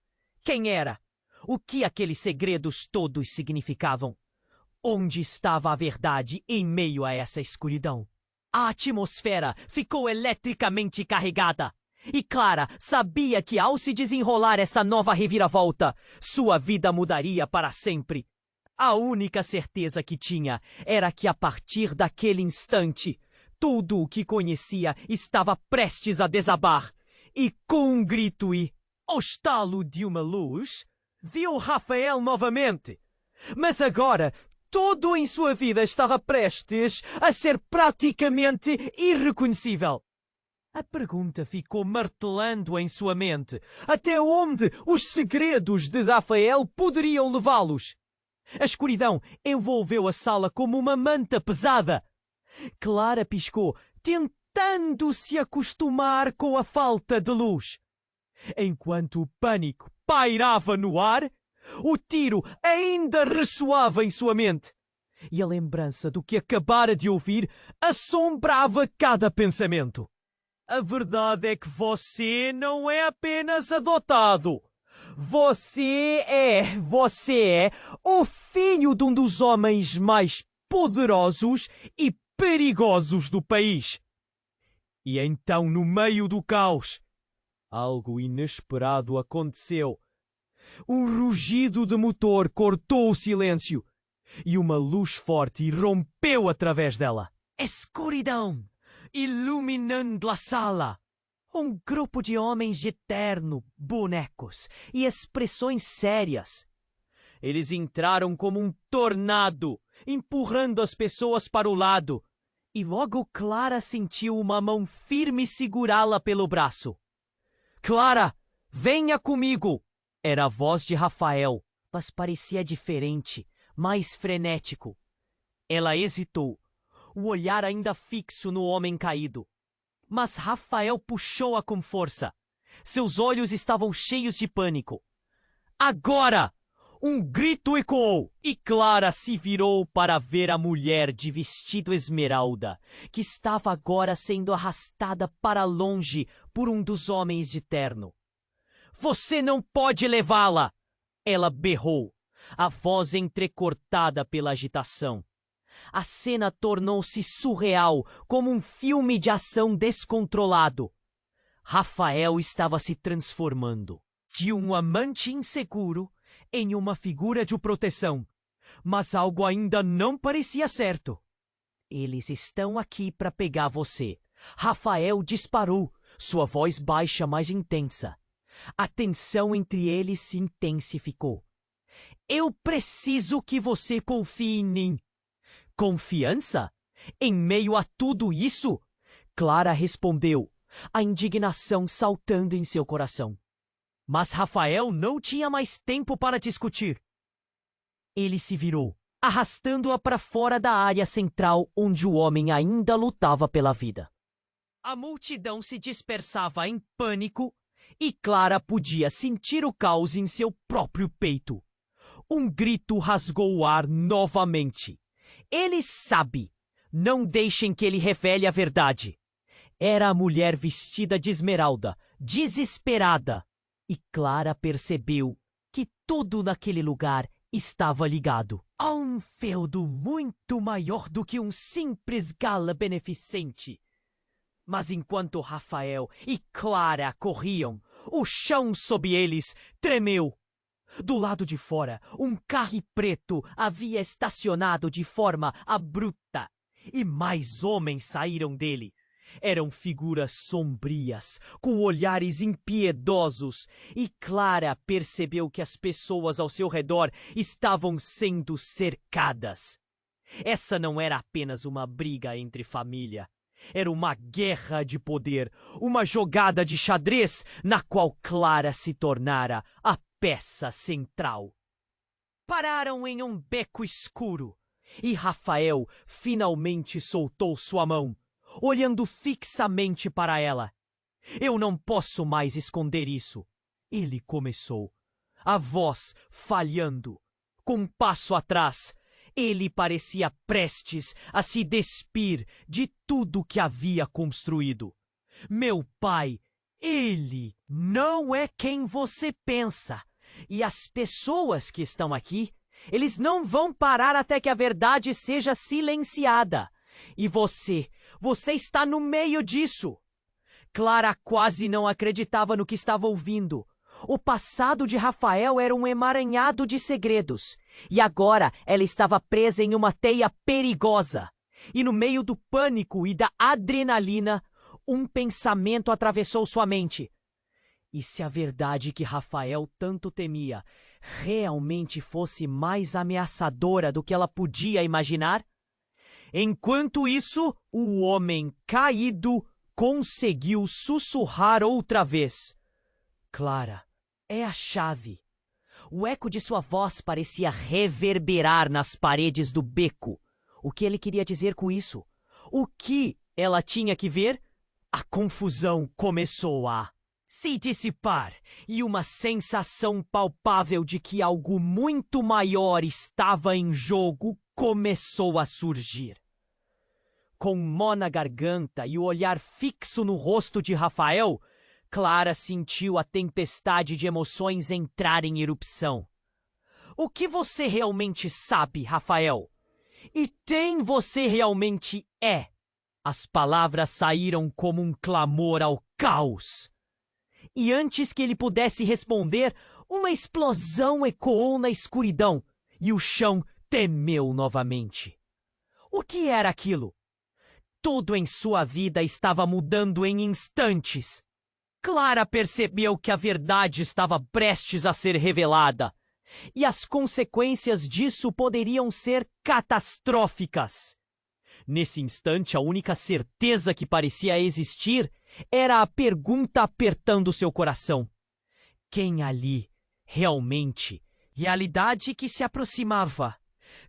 Quem era? O que aqueles segredos todos significavam? Onde estava a verdade em meio a essa escuridão? A atmosfera ficou eletricamente carregada. E Clara sabia que ao se desenrolar essa nova reviravolta, sua vida mudaria para sempre. A única certeza que tinha era que a partir daquele instante, tudo o que conhecia estava prestes a desabar. E com um grito e o estalo de uma luz, viu Rafael novamente. Mas agora, tudo em sua vida estava prestes a ser praticamente irreconhecível. A pergunta ficou martelando em sua mente. Até onde os segredos de Rafael poderiam levá-los? A escuridão envolveu a sala como uma manta pesada. Clara piscou, tentando se acostumar com a falta de luz. Enquanto o pânico pairava no ar, o tiro ainda ressoava em sua mente. E a lembrança do que acabara de ouvir assombrava cada pensamento. A verdade é que você não é apenas adotado. Você é o filho de um dos homens mais poderosos e perigosos do país. E então, no meio do caos, algo inesperado aconteceu. Um rugido de motor cortou o silêncio e uma luz forte irrompeu através dela. Escuridão, iluminando a sala. Um grupo de homens de terno, bonecos e expressões sérias. Eles entraram como um tornado, empurrando as pessoas para o lado. E logo Clara sentiu uma mão firme segurá-la pelo braço. Clara, venha comigo! Era a voz de Rafael, mas parecia diferente, mais frenético. Ela hesitou. o olhar ainda fixo no homem caído. Mas Rafael puxou-a com força. Seus olhos estavam cheios de pânico. Agora! Um grito ecoou e Clara se virou para ver a mulher de vestido esmeralda, que estava agora sendo arrastada para longe por um dos homens de terno. Você não pode levá-la! Ela berrou, a voz entrecortada pela agitação. A cena tornou-se surreal, como um filme de ação descontrolado. Rafael estava se transformando de um amante inseguro em uma figura de proteção. Mas algo ainda não parecia certo. Eles estão aqui para pegar você. Rafael disparou, sua voz baixa mais intensa. A tensão entre eles se intensificou. Eu preciso que você confie em mim. Confiança? Em meio a tudo isso? Clara respondeu, a indignação saltando em seu coração. Mas Rafael não tinha mais tempo para discutir. Ele se virou, arrastando-a para fora da área central onde o homem ainda lutava pela vida. A multidão se dispersava em pânico e Clara podia sentir o caos em seu próprio peito. Um grito rasgou o ar novamente. Ele sabe! Não deixem que ele revele a verdade. Era a mulher vestida de esmeralda, desesperada. E Clara percebeu que tudo naquele lugar estava ligado a um feudo muito maior do que um simples gala beneficente. Mas enquanto Rafael e Clara corriam, o chão sob eles tremeu. Do lado de fora, um carro preto havia estacionado de forma abrupta e mais homens saíram dele. Eram figuras sombrias, com olhares impiedosos, e Clara percebeu que as pessoas ao seu redor estavam sendo cercadas. Essa não era apenas uma briga entre família. Era uma guerra de poder, uma jogada de xadrez na qual Clara se tornara a peça central. Pararam em um beco escuro e Rafael finalmente soltou sua mão, olhando fixamente para ela. Eu não posso mais esconder isso. Ele começou, a voz falhando. Com um passo atrás, ele parecia prestes a se despir de tudo que havia construído. Meu pai, ele não é quem você pensa. E as pessoas que estão aqui, eles não vão parar até que a verdade seja silenciada. E você está no meio disso. Clara quase não acreditava no que estava ouvindo. O passado de Rafael era um emaranhado de segredos. E agora ela estava presa em uma teia perigosa. E no meio do pânico e da adrenalina, um pensamento atravessou sua mente. E se a verdade que Rafael tanto temia realmente fosse mais ameaçadora do que ela podia imaginar? Enquanto isso, o homem caído conseguiu sussurrar outra vez. Clara, é a chave. O eco de sua voz parecia reverberar nas paredes do beco. O que ele queria dizer com isso? O que ela tinha que ver? A confusão começou a se dissipar e uma sensação palpável de que algo muito maior estava em jogo começou a surgir. Com um nó na garganta e o olhar fixo no rosto de Rafael, Clara sentiu a tempestade de emoções entrar em erupção. O que você realmente sabe, Rafael? E quem você realmente é? As palavras saíram como um clamor ao caos. E antes que ele pudesse responder, uma explosão ecoou na escuridão e o chão tremeu novamente. O que era aquilo? Tudo em sua vida estava mudando em instantes. Clara percebeu que a verdade estava prestes a ser revelada, e as consequências disso poderiam ser catastróficas. Nesse instante, a única certeza que parecia existir era a pergunta apertando seu coração. Quem ali, realmente, realidade que se aproximava,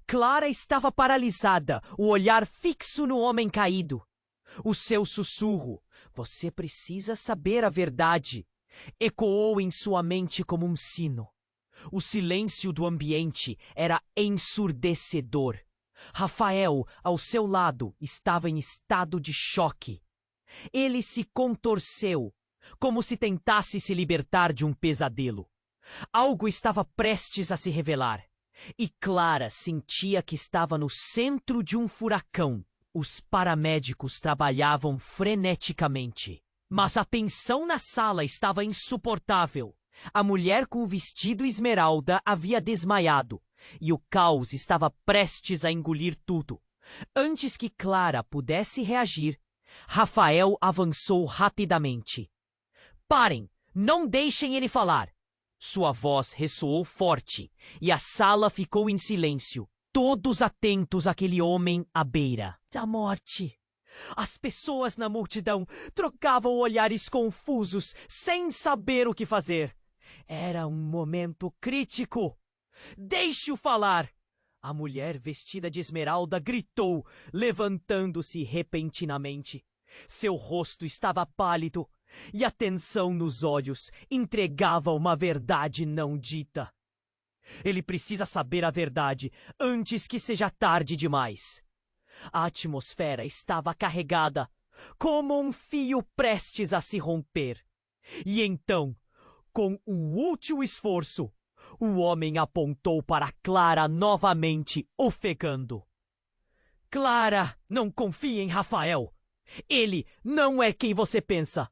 Clara estava paralisada, o olhar fixo no homem caído. O seu sussurro, "Você precisa saber a verdade", ecoou em sua mente como um sino. O silêncio do ambiente era ensurdecedor. Rafael, ao seu lado, estava em estado de choque. Ele se contorceu, como se tentasse se libertar de um pesadelo. Algo estava prestes a se revelar. E Clara sentia que estava no centro de um furacão. Os paramédicos trabalhavam freneticamente. Mas a tensão na sala estava insuportável. A mulher com o vestido esmeralda havia desmaiado, e o caos estava prestes a engolir tudo. Antes que Clara pudesse reagir, Rafael avançou rapidamente. "Parem! Não deixem ele falar!" Sua voz ressoou forte, e a sala ficou em silêncio, todos atentos àquele homem à beira da morte. As pessoas na multidão trocavam olhares confusos, sem saber o que fazer. Era um momento crítico. "Deixe-o falar!" A mulher vestida de esmeralda gritou, levantando-se repentinamente. Seu rosto estava pálido, e a tensão nos olhos entregava uma verdade não dita. Ele precisa saber a verdade antes que seja tarde demais. A atmosfera estava carregada, como um fio prestes a se romper. E então, com um último esforço, o homem apontou para Clara novamente, ofegando. "Clara, não confie em Rafael. Ele não é quem você pensa."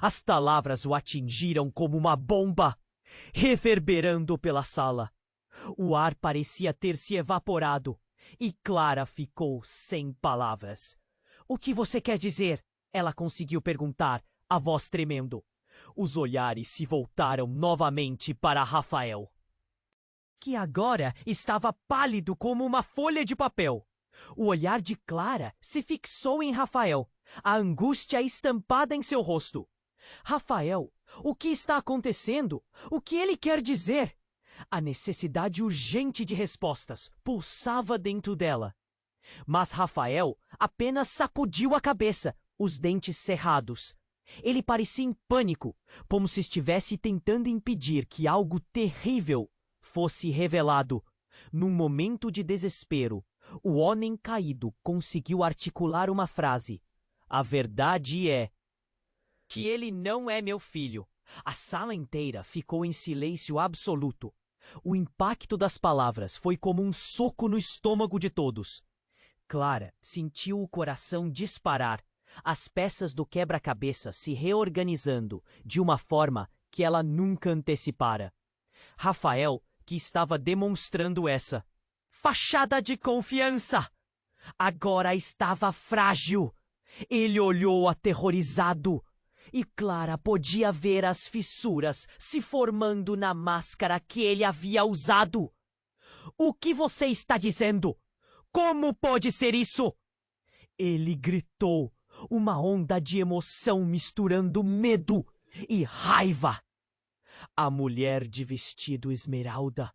As palavras o atingiram como uma bomba, reverberando pela sala. O ar parecia ter se evaporado, e Clara ficou sem palavras. "O que você quer dizer?" ela conseguiu perguntar, a voz tremendo. Os olhares se voltaram novamente para Rafael, que agora estava pálido como uma folha de papel. O olhar de Clara se fixou em Rafael, a angústia estampada em seu rosto. "Rafael, o que está acontecendo? O que ele quer dizer?" A necessidade urgente de respostas pulsava dentro dela. Mas Rafael apenas sacudiu a cabeça, os dentes cerrados. Ele parecia em pânico, como se estivesse tentando impedir que algo terrível fosse revelado. Num momento de desespero, o homem caído conseguiu articular uma frase. "A verdade é que ele não é meu filho." A sala inteira ficou em silêncio absoluto. O impacto das palavras foi como um soco no estômago de todos. Clara sentiu o coração disparar, as peças do quebra-cabeça se reorganizando de uma forma que ela nunca antecipara. Rafael, que estava demonstrando essa fachada de confiança, agora estava frágil. Ele olhou aterrorizado, e Clara podia ver as fissuras se formando na máscara que ele havia usado. "O que você está dizendo? Como pode ser isso?" Ele gritou, uma onda de emoção misturando medo e raiva. A mulher de vestido esmeralda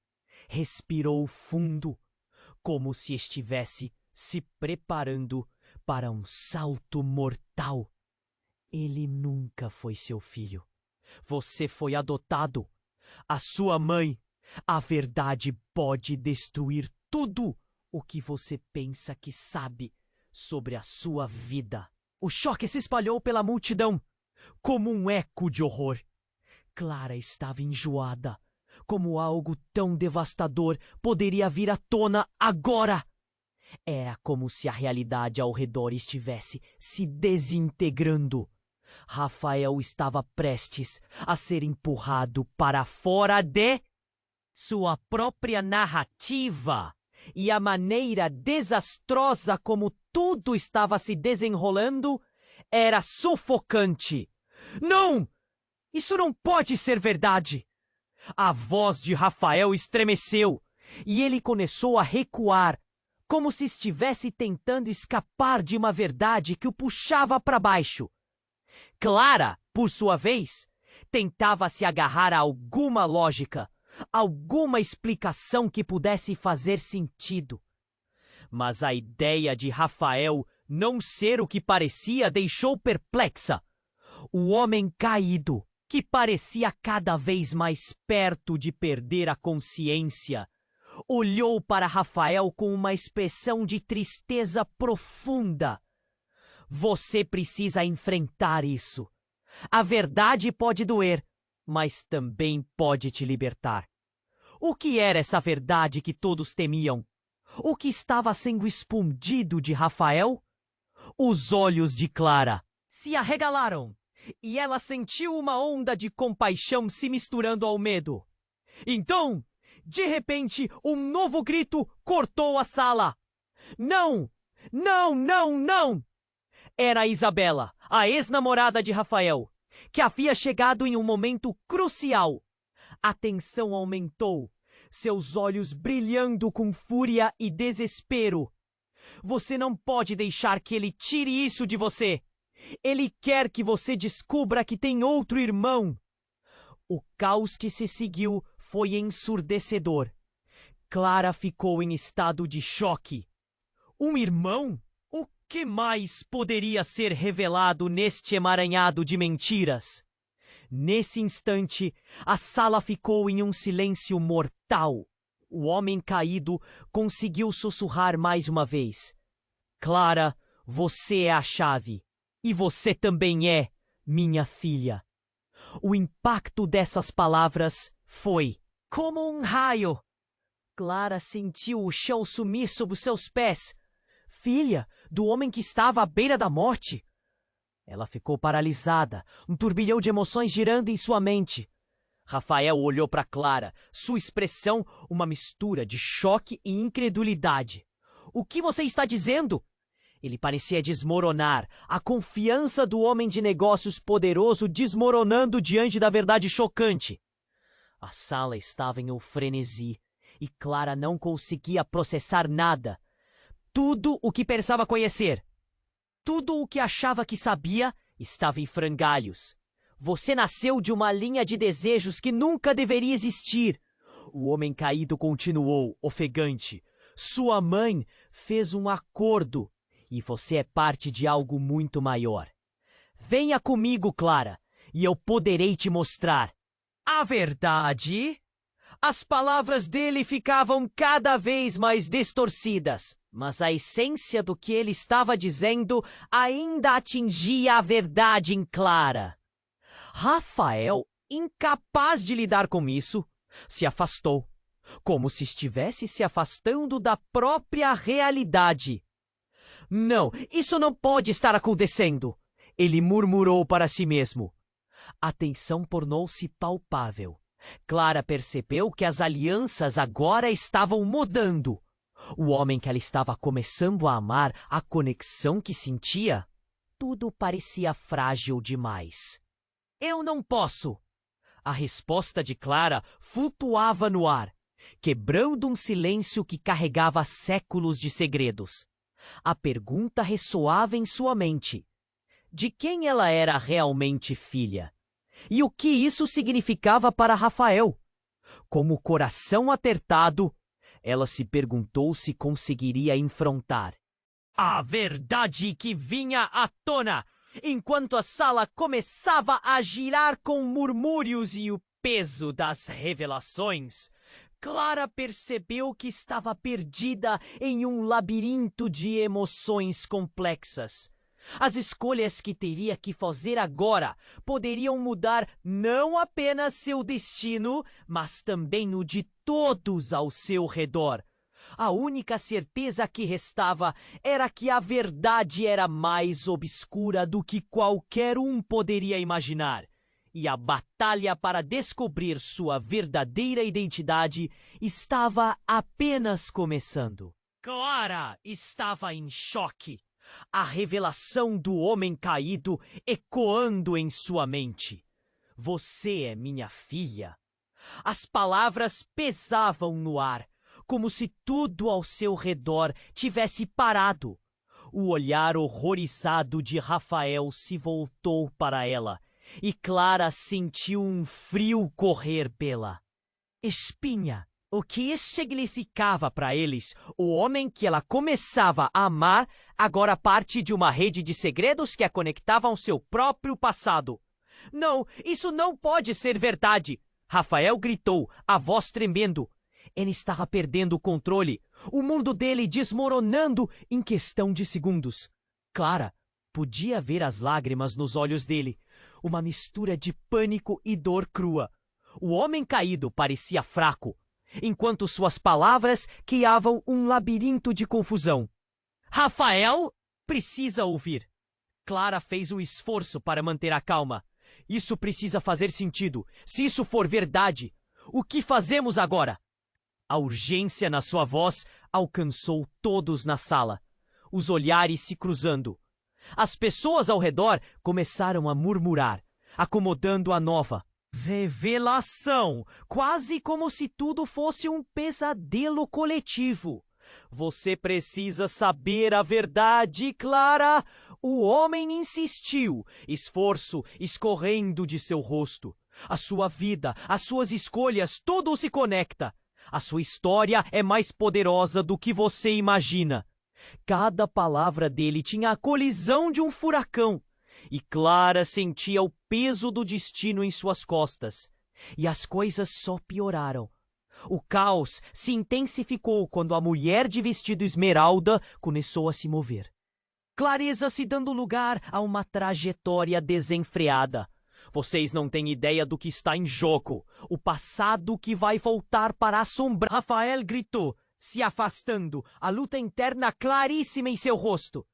respirou fundo, como se estivesse se preparando para um salto mortal. "Ele nunca foi seu filho. Você foi adotado. A sua mãe. A verdade pode destruir tudo o que você pensa que sabe sobre a sua vida." O choque se espalhou pela multidão, como um eco de horror. Clara estava enjoada, como algo tão devastador poderia vir à tona agora. Era como se a realidade ao redor estivesse se desintegrando. Rafael estava prestes a ser empurrado para fora de sua própria narrativa, e a maneira desastrosa como tudo estava se desenrolando era sufocante. "Não! Isso não pode ser verdade!" A voz de Rafael estremeceu, e ele começou a recuar, como se estivesse tentando escapar de uma verdade que o puxava para baixo. Clara, por sua vez, tentava se agarrar a alguma lógica, alguma explicação que pudesse fazer sentido. Mas a ideia de Rafael não ser o que parecia deixou perplexa. O homem caído, que parecia cada vez mais perto de perder a consciência, olhou para Rafael com uma expressão de tristeza profunda. Você precisa enfrentar isso. A verdade pode doer, mas também pode te libertar. O que era essa verdade que todos temiam? O que estava sendo escondido de Rafael? Os olhos de Clara se arregalaram e ela sentiu uma onda de compaixão se misturando ao medo. Então, de repente, um novo grito cortou a sala. Não! Não, não, não! Era Isabela, a ex-namorada de Rafael, que havia chegado em um momento crucial. A tensão aumentou, seus olhos brilhando com fúria e desespero. Você não pode deixar que ele tire isso de você. Ele quer que você descubra que tem outro irmão. O caos que se seguiu foi ensurdecedor. Clara ficou em estado de choque. Um irmão? O que mais poderia ser revelado neste emaranhado de mentiras? Nesse instante, a sala ficou em um silêncio mortal. O homem caído conseguiu sussurrar mais uma vez. Clara, você é a chave. E você também é minha filha. O impacto dessas palavras foi como um raio. Clara sentiu o chão sumir sob os seus pés. Filha do homem que estava à beira da morte. Ela ficou paralisada, um turbilhão de emoções girando em sua mente. Rafael olhou para Clara, sua expressão uma mistura de choque e incredulidade. O que você está dizendo? Ele parecia desmoronar, a confiança do homem de negócios poderoso desmoronando diante da verdade chocante. A sala estava em um frenesi e Clara não conseguia processar nada. Tudo o que pensava conhecer, tudo o que achava que sabia, estava em frangalhos. Você nasceu de uma linha de desejos que nunca deveria existir. O homem caído continuou, ofegante. Sua mãe fez um acordo. E você é parte de algo muito maior. Venha comigo, Clara, e eu poderei te mostrar. A verdade? As palavras dele ficavam cada vez mais distorcidas, mas a essência do que ele estava dizendo ainda atingia a verdade em Clara. Rafael, incapaz de lidar com isso, se afastou, como se estivesse se afastando da própria realidade. Não, isso não pode estar acontecendo, ele murmurou para si mesmo. A tensão tornou-se palpável. Clara percebeu que as alianças agora estavam mudando. O homem que ela estava começando a amar, a conexão que sentia, tudo parecia frágil demais. Eu não posso. A resposta de Clara flutuava no ar, quebrando um silêncio que carregava séculos de segredos. A pergunta ressoava em sua mente. De quem ela era realmente filha? E o que isso significava para Rafael? Com o coração apertado, ela se perguntou se conseguiria enfrentar a verdade que vinha à tona, enquanto a sala começava a girar com murmúrios e o peso das revelações. Clara percebeu que estava perdida em um labirinto de emoções complexas. As escolhas que teria que fazer agora poderiam mudar não apenas seu destino, mas também o de todos ao seu redor. A única certeza que restava era que a verdade era mais obscura do que qualquer um poderia imaginar. E a batalha para descobrir sua verdadeira identidade estava apenas começando. Clara estava em choque. A revelação do homem caído ecoando em sua mente. Você é minha filha. As palavras pesavam no ar, como se tudo ao seu redor tivesse parado. O olhar horrorizado de Rafael se voltou para ela, e Clara sentiu um frio correr pela espinha. O que significava para eles o homem que ela começava a amar agora parte de uma rede de segredos que a conectava ao seu próprio passado. Não, isso não pode ser verdade! Rafael gritou, a voz tremendo. Ele estava perdendo o controle, o mundo dele desmoronando em questão de segundos. Clara podia ver as lágrimas nos olhos dele, uma mistura de pânico e dor crua. O homem caído parecia fraco, enquanto suas palavras criavam um labirinto de confusão. Rafael precisa ouvir. Clara fez um esforço para manter a calma. Isso precisa fazer sentido. Se isso for verdade, o que fazemos agora? A urgência na sua voz alcançou todos na sala, os olhares se cruzando. As pessoas ao redor começaram a murmurar, acomodando a nova revelação, quase como se tudo fosse um pesadelo coletivo. Você precisa saber a verdade, Clara. O homem insistiu, esforço escorrendo de seu rosto. A sua vida, as suas escolhas, tudo se conecta. A sua história é mais poderosa do que você imagina. Cada palavra dele tinha a colisão de um furacão. E Clara sentia o peso do destino em suas costas. E as coisas só pioraram. O caos se intensificou quando a mulher de vestido esmeralda começou a se mover. Clareza se dando lugar a uma trajetória desenfreada. Vocês não têm ideia do que está em jogo. O passado que vai voltar para assombrar. Rafael gritou, se afastando, a luta interna claríssima em seu rosto.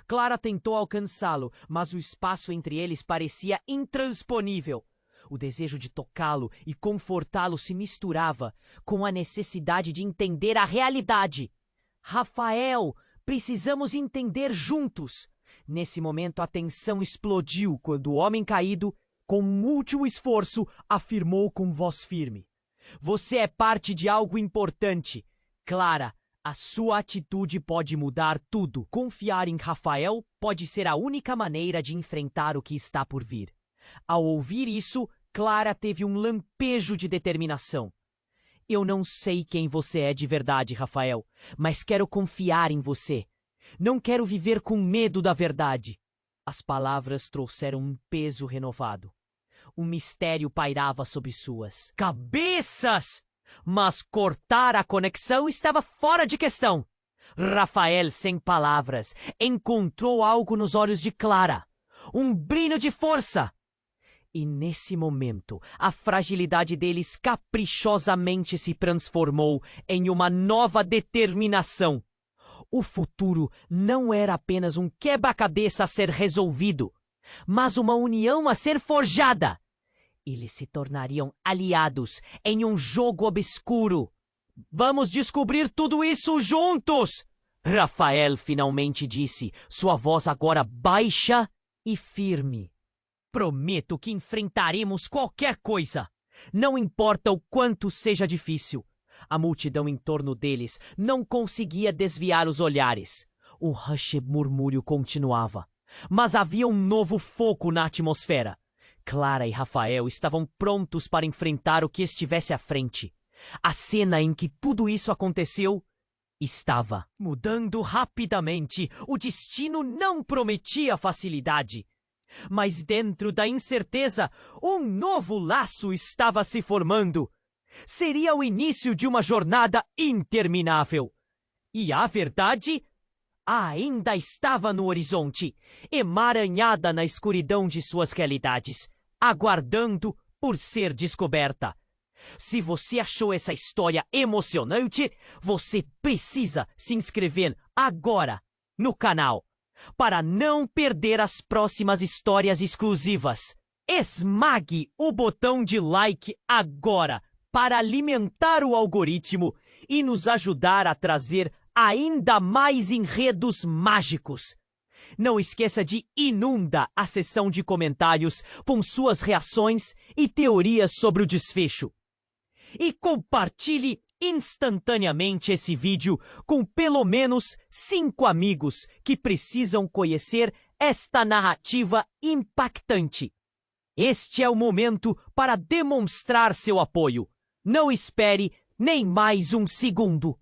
Clara tentou alcançá-lo, mas o espaço entre eles parecia intransponível. O desejo de tocá-lo e confortá-lo se misturava com a necessidade de entender a realidade. Rafael, precisamos entender juntos. Nesse momento a tensão explodiu quando o homem caído, com um último esforço, afirmou com voz firme. Você é parte de algo importante. Clara, a sua atitude pode mudar tudo. Confiar em Rafael pode ser a única maneira de enfrentar o que está por vir. Ao ouvir isso, Clara teve um lampejo de determinação. Eu não sei quem você é de verdade, Rafael, mas quero confiar em você. Não quero viver com medo da verdade. As palavras trouxeram um peso renovado. Um mistério pairava sobre suas cabeças, mas cortar a conexão estava fora de questão. Rafael, sem palavras, encontrou algo nos olhos de Clara. Um brilho de força. E nesse momento, a fragilidade deles caprichosamente se transformou em uma nova determinação. O futuro não era apenas um quebra-cabeça a ser resolvido, mas uma união a ser forjada. Eles se tornariam aliados em um jogo obscuro. Vamos descobrir tudo isso juntos! Rafael finalmente disse, sua voz agora baixa e firme. Prometo que enfrentaremos qualquer coisa. Não importa o quanto seja difícil. A multidão em torno deles não conseguia desviar os olhares. O hush murmúrio continuava. Mas havia um novo foco na atmosfera. Clara e Rafael estavam prontos para enfrentar o que estivesse à frente. A cena em que tudo isso aconteceu estava mudando rapidamente. O destino não prometia facilidade. Mas dentro da incerteza, um novo laço estava se formando. Seria o início de uma jornada interminável. E a verdade ainda estava no horizonte, emaranhada na escuridão de suas realidades, aguardando por ser descoberta. Se você achou essa história emocionante, você precisa se inscrever agora no canal para não perder as próximas histórias exclusivas. Esmague o botão de like agora para alimentar o algoritmo e nos ajudar a trazer ainda mais enredos mágicos. Não esqueça de inundar a seção de comentários com suas reações e teorias sobre o desfecho. E compartilhe instantaneamente esse vídeo com pelo menos 5 amigos que precisam conhecer esta narrativa impactante. Este é o momento para demonstrar seu apoio. Não espere nem mais um segundo.